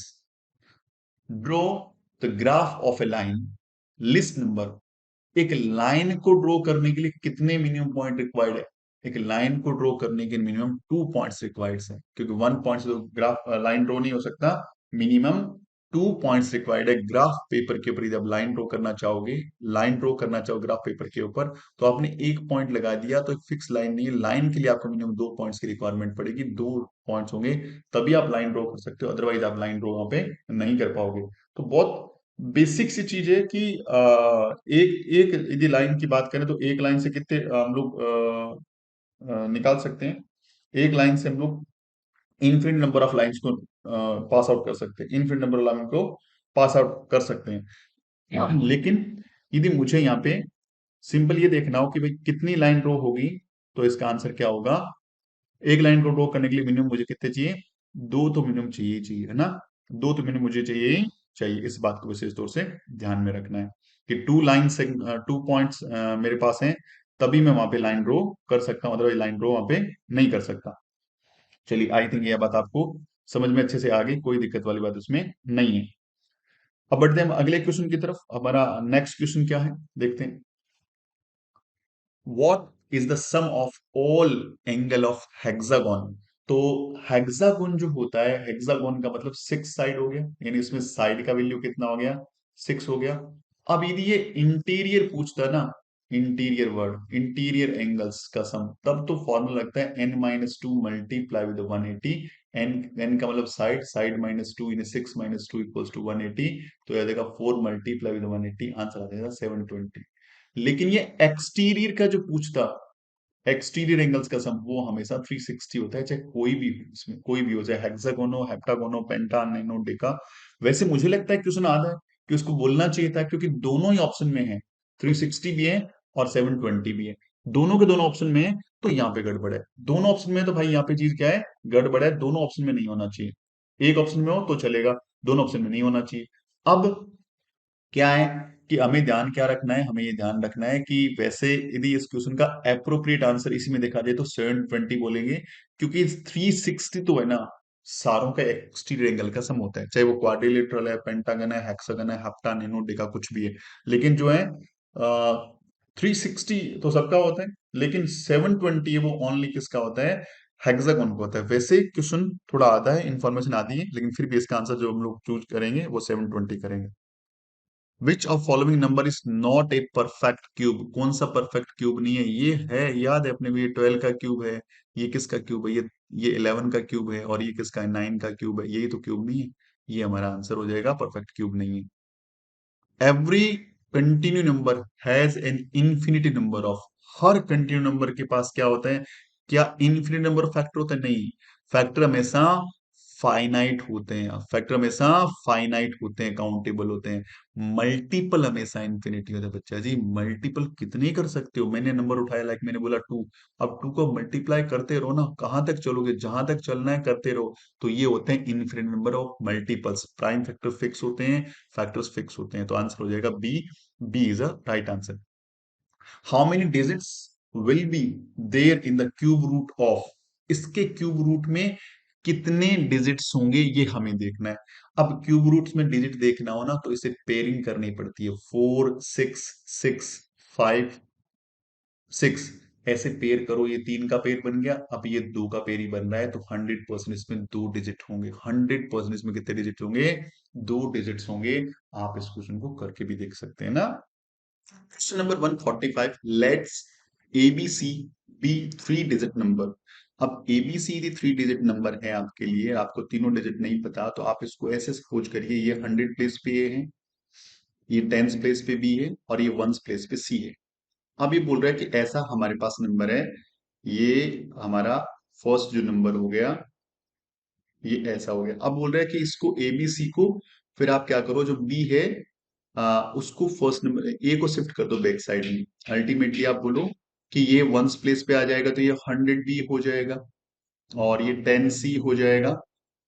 Draw the graph of a line, least number. एक लाइन को ड्रॉ करने के लिए कितने मिनिमम पॉइंट रिक्वायर्ड है? एक लाइन को draw करने के मिनिमम 2 पॉइंट्स रिक्वायर्ड है, क्योंकि 1 पॉइंट से तो ग्राफ लाइन ड्रॉ नहीं हो सकता। मिनिमम 2 पॉइंट्स रिक्वायर्ड है। ग्राफ पेपर के ऊपर जब लाइन ड्रॉ करना चाहोगे, लाइन ड्रॉ करना चाहो ग्राफ पेपर के ऊपर, तो आपने एक पॉइंट लगा दिया तो एक फिक्स लाइन नहीं है, लाइन के लिए आपको मिनिमम 2 पॉइंट्स की रिक्वायरमेंट पड़ेगी। 2 पॉइंट्स होंगे तभी आप लाइन ड्रॉ कर सकते हो, अदरवाइज आप लाइन ड्रॉ वहां पे नहीं कर पाओगे। तो बहुत बेसिक सी चीज है कि एक एक यदि लाइन की बात करें तो एक लाइन से कितने हम लोग निकाल सकते हैं? एक लाइन से हम लोग इनफिनिट नंबर ऑफ लाइंस को पास आउट कर सकते हैं, इनफिनिट नंबर ऑफ लाइन को पास आउट कर सकते हैं। लेकिन यदि मुझे यहाँ पे सिंपल ये देखना हो कि भाई कितनी लाइन ड्रॉ होगी, तो इसका आंसर क्या होगा? एक लाइन को ड्रॉ करने के लिए मिनिमम मुझे कितने चाहिए? 2 तो मिनिमम चाहिए ही चाहिए, है ना? 2 तो मिनिमम मुझे चाहिए ही चाहिए। इस बात को विशेष तौर से ध्यान में रखना है कि 2 लाइन से 2 पॉइंट्स मेरे पास हैं, तभी मैं वहां पे लाइन ड्रॉ कर सकता हूँ, अदरवाइज लाइन ड्रॉ वहां पे नहीं कर सकता। चलिए, आई थिंक ये बात आपको समझ में अच्छे से आ गई, कोई दिक्कत वाली बात उसमें नहीं है। अब बढ़ते हैं हम अगले क्वेश्चन की तरफ। हमारा नेक्स्ट क्वेश्चन क्या है, देखते हैं। What is the sum of all angle of hexagon? तो हेक्सागोन जो होता है, हेक्सागोन का मतलब 6 साइड हो गया, यानी इसमें साइड का वैल्यू कितना हो गया, 6 हो गया। अब यदि ये इंटीरियर पूछता ना, इंटीरियर वर्ड, इंटीरियर एंगल्स का सम, तब तो फॉर्मूला लगता है n-2 मल्टीप्लाई विद 180। n का मतलब साइड, साइड -2 यानी 6 - 2 इक्वल्स टू 180। तो यह देगा 4 मल्टीप्लाई विद 180, आंसर आ जाएगा 720। लेकिन ये एक्सटीरियर का जो पूछता, एक्सटीरियर एंगल्स का सम, वो हमेशा 360 होता है, चाहे कोई भी हो, इसमें कोई भी हो, चाहे हेक्सागोन हो, हेप्टागोन हो, पेंटागन हो, डेका। वैसे मुझे लगता है क्वेश्चन आधा है कि उसको बोलना चाहिए था, क्योंकि दोनों ही ऑप्शन में है, 360 भी है और 720 भी है, दोनों के दोनों ऑप्शन में है। तो यहाँ पे गड़बड़ है, दोनों ऑप्शन में, तो भाई यहाँ पे चीज क्या है, गड़बड़ है, दोनों ऑप्शन में नहीं होना चाहिए। एक ऑप्शन में हो तो चलेगा, दोनों ऑप्शन में नहीं होना चाहिए। अब क्या है कि हमें ध्यान क्या रखना है, हमें ये ध्यान रखना है कि वैसे यदि इस क्वेश्चन का एप्रोप्रिएट आंसर इसी में देखा जाए तो 720 बोलेंगे, क्योंकि 360 तो है ना, सारों का एक्सटीरियर एंगल का सम होता है, चाहे वो क्वाड्रिलेटरल है, पेंटागन है, हेक्सागन है, हेप्टागन, नोडेका, कुछ भी है। लेकिन जो है 360 तो सबका होता है, लेकिन 720 है वो ओनली किसका होता है, हेक्सागोन का होता है। वैसे क्वेश्चन थोड़ा आधा है, इंफॉर्मेशन आती है, लेकिन फिर भी इसका आंसर जो हम लोग चूज करेंगे वो 720 करेंगे। Which of following number is not a perfect cube? कौन सा परफेक्ट क्यूब नहीं है? ये है, याद है अपने को, ये 12 का क्यूब है, ये किसका क्यूब है, ये 11 का क्यूब है, और ये किसका है, 9 का क्यूब है। यही तो क्यूब नहीं है, ये हमारा आंसर हो जाएगा, परफेक्ट क्यूब नहीं है। Every continue number has an infinity number of, her continue number के पास क्या होता है, क्या इन्फिनिटी नंबर ऑफ फैक्टर होता है? नहीं, फैक्टर हमेशा फाइनाइट होते हैं, फैक्टर हमेशा फाइनाइट होते हैं, काउंटेबल होते हैं। मल्टीपल हमेशा इंफिनिटी होता है बच्चा जी, मल्टीपल कितने कर सकते हो? मैंने नंबर उठाया, लाइक मैंने बोला 2, अब 2 को मल्टीप्लाई करते रहो ना, कहां तक चलोगे, जहां तक चलना है करते रहो। तो ये होते हैं infinite number of multiples. Prime factor fix होते हैं, फैक्टर्स फिक्स होते हैं, तो आंसर हो जाएगा B. B is a right answer. How many digits will be there in the cube root of, इसके क्यूब रूट में कितने डिजिट्स होंगे, ये हमें देखना है। अब क्यूब रूट्स में डिजिट देखना हो ना, तो इसे पेयरिंग करनी पड़ती है, 4 6 6 5 6, ऐसे पेयर करो, ये 3 का पेयर बन गया, अब ये 2 का पेयर ही बन रहा है, तो 100% इसमें 2 डिजिट होंगे। 100% इसमें कितने डिजिट होंगे, 2 डिजिट्स होंगे। आप इस क्वेश्चन को करके भी देख सकते हैं ना। Question number 145, let's ABC be 3 digit number. अब एबीसी यदि 3 डिजिट नंबर है आपके लिए, आपको तीनों डिजिट नहीं पता, तो आप इसको ऐसे खोज करिए, ये 100 प्लेस पे ये है, ये 10 प्लेस पे बी है, और ये 1 प्लेस पे सी है। अब ये बोल रहा है कि ऐसा हमारे पास नंबर है, ये हमारा फर्स्ट जो नंबर हो गया, ये ऐसा हो गया। अब बोल रहा है कि इसको एबीसी को, फिर आप क्या करो, जो बी है उसको फर्स्ट नंबर ए को शिफ्ट कर दो बैक साइड में। अल्टीमेटली आप बोलो कि ये वंस प्लेस पे आ जाएगा, तो ये 100 बी हो जाएगा, और ये 10 सी हो जाएगा,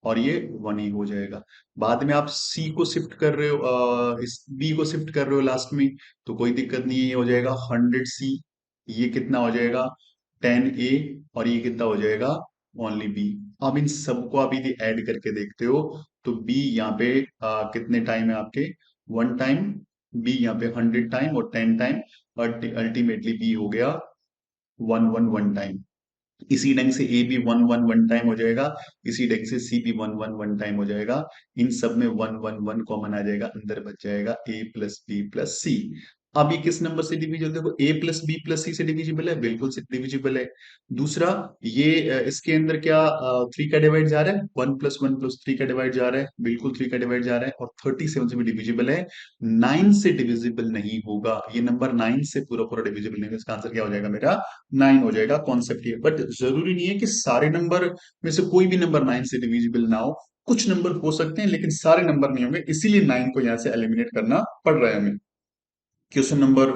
और ये 1 ही हो जाएगा। बाद में आप सी को शिफ्ट कर रहे हो, इस बी को शिफ्ट कर रहे हो लास्ट में, तो कोई दिक्कत नहीं है, ये हो जाएगा 100 सी। ये कितना हो जाएगा, 10 ए, और ये कितना हो जाएगा, ओनली बी। अब इन सबको आप यदि ऐड करके देखते हो, तो बी यहाँ पे कितने टाइम है आपके, 1 टाइम, बी यहाँ पे 100 टाइम और 10 टाइम, अल्टीमेटली बी हो गया 1 1 1 टाइम। इसी ढंग से ए भी 1 1 1 टाइम हो जाएगा, इसी ढंग से सी भी 1 1 1 टाइम हो जाएगा। इन सब में 1 1 1 कॉमन आ जाएगा, अंदर बच जाएगा ए प्लस बी प्लस सी। अब ये किस नंबर से डिविजिबल, देखो ए प्लस बी प्लस सी से डिविजिबल है, बिल्कुल से डिविजिबल है। दूसरा, ये इसके अंदर क्या 3 का डिवाइड जा रहा है, 1 + 1 + 3 का डिवाइड जा रहा है, बिल्कुल 3 का डिवाइड जा रहा है, और 37 से भी डिविजिबल है। 9 से डिविजिबल नहीं होगा, ये नंबर 9 से पूरा पूरा डिविजिबल नहीं होगा, इसका आंसर क्या हो जाएगा मेरा, 9 हो जाएगा। कॉन्सेप्ट ये, बट जरूरी नहीं है कि सारे नंबर में से कोई भी नंबर 9 से डिविजिबल ना हो, कुछ नंबर हो सकते हैं लेकिन सारे नंबर नहीं होंगे, इसीलिए 9 को यहां से एलिमिनेट करना पड़ रहा है हमें। Question number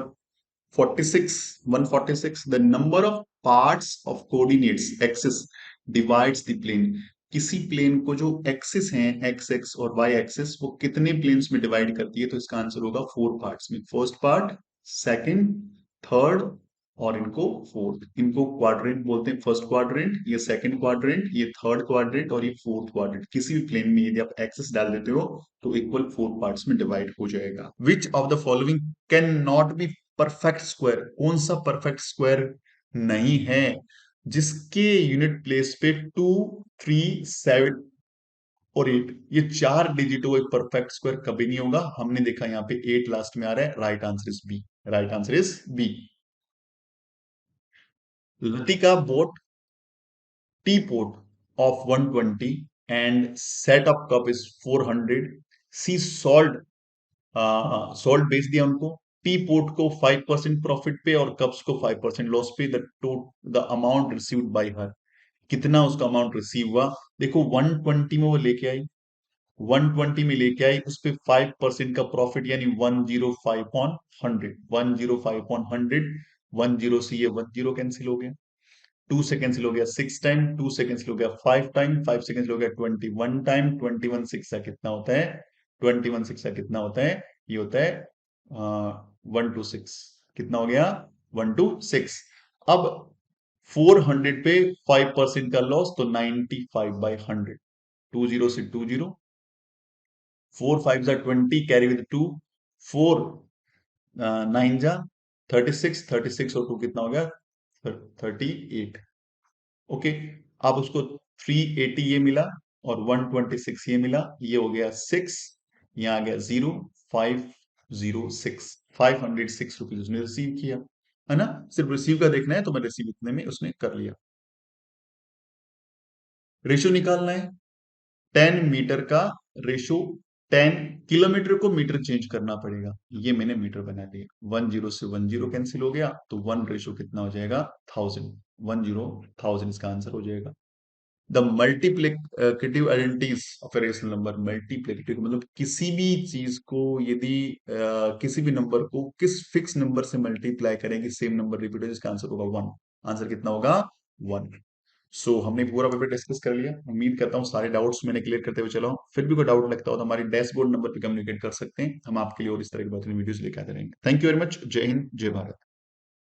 46, 146, the number of parts of coordinates axis divides the plane. किसी प्लेन को जो एक्सिस हैं, एक्स एक्स और वाई एक्सिस, वो कितने प्लेन्स में डिवाइड करती है, तो इसका आंसर होगा 4 पार्ट्स में, फर्स्ट पार्ट, सेकंड, थर्ड और इनको फोर्थ, इनको क्वाड्रेंट बोलते हैं। फर्स्ट क्वाड्रेंट, ये सेकंड क्वाड्रेंट, ये थर्ड क्वाड्रेंट और ये फोर्थ क्वाड्रेंट। किसी भी प्लेन में यदि आप एक्सेस डाल देते हो तो इक्वल फोर पार्ट्स में डिवाइड हो जाएगा। Which of the following can not be perfect square? कौन सा परफेक्ट स्क्वायर नहीं है जिसके यूनिट प्लेस पे 2, 3, 7 और 8, ये चार डिजिट हो, एक परफेक्ट स्क्वायर कभी नहीं होगा। हमने देखा यहाँ पे 8 लास्ट में आ रहा है, right answer is B. Right answer is B. Latika bought teapot of 120 and set up cup is 400. She sold बेच दिया उनको। टी पोट को 5% प्रॉफिट पे और कप्स को 5% लॉस पे। द अमाउंट रिसीव्ड बाय हर, कितना उसका अमाउंट रिसीव हुआ? देखो 120 में वो लेके आई, 120 में लेके आई, उस पे 5% का प्रॉफिट यानी 105 ऑन 100, 105 ऑन 100, 10 से ये 10 कैंसिल हो गया। 2 से कैंसिल हो गया 6 टाइम, 2 से कैंसिल हो गया 5 टाइम, 5 से कैंसिल हो गया 21 टाइम, 21 6 कितना होता है? 21 6 कितना होता है? ये होता है 1 to 6। कितना हो गया? 1 to 6। अब 400 पे 5% का लॉस तो 95/100। 20 से 20, 4 5 जा 20, कैरी विद 2, 4 9 जा 36, 36 और 2 कितना हो गया? 38। ओके, अब उसको 380 ये मिला और 126 ये मिला, ये हो गया 6, यहाँ आ गया 0506, 506 रुपीज उसने रिसीव किया, है ना? सिर्फ रिसीव का देखना है तो मैं रिसीव इतने में उसने कर लिया। रेशो निकालना है 10 मीटर का रेशो, 10 किलोमीटर को मीटर चेंज करना पड़ेगा। ये मैंने मीटर बना लिया। 10 से 10 कैंसिल हो गया तो 1 रेशो कितना हो जाएगा? 1000। 10 इसका आंसर हो जाएगा। The multiplicative identities of a rational number. Multiplicative मतलब किसी भी चीज को यदि किसी भी नंबर को किस फिक्स नंबर से मल्टीप्लाई करेंगे सेम नंबर रिपीट हो, जिसका आंसर होगा 1। आंसर कितना होगा? 1। हमने पूरा पेपर डिस्कस कर लिया। उम्मीद करता हूँ सारे डाउट्स मैंने क्लियर करते हुए चला हूँ। फिर भी कोई डाउट लगता हो तो हमारी डैशबोर्ड नंबर पे कम्युनिकेट कर सकते हैं, हम आपके लिए और इस तरह की बेहतरीन वीडियोस लेके आते रहेंगे। Thank you very much. जय हिंद, जय भारत।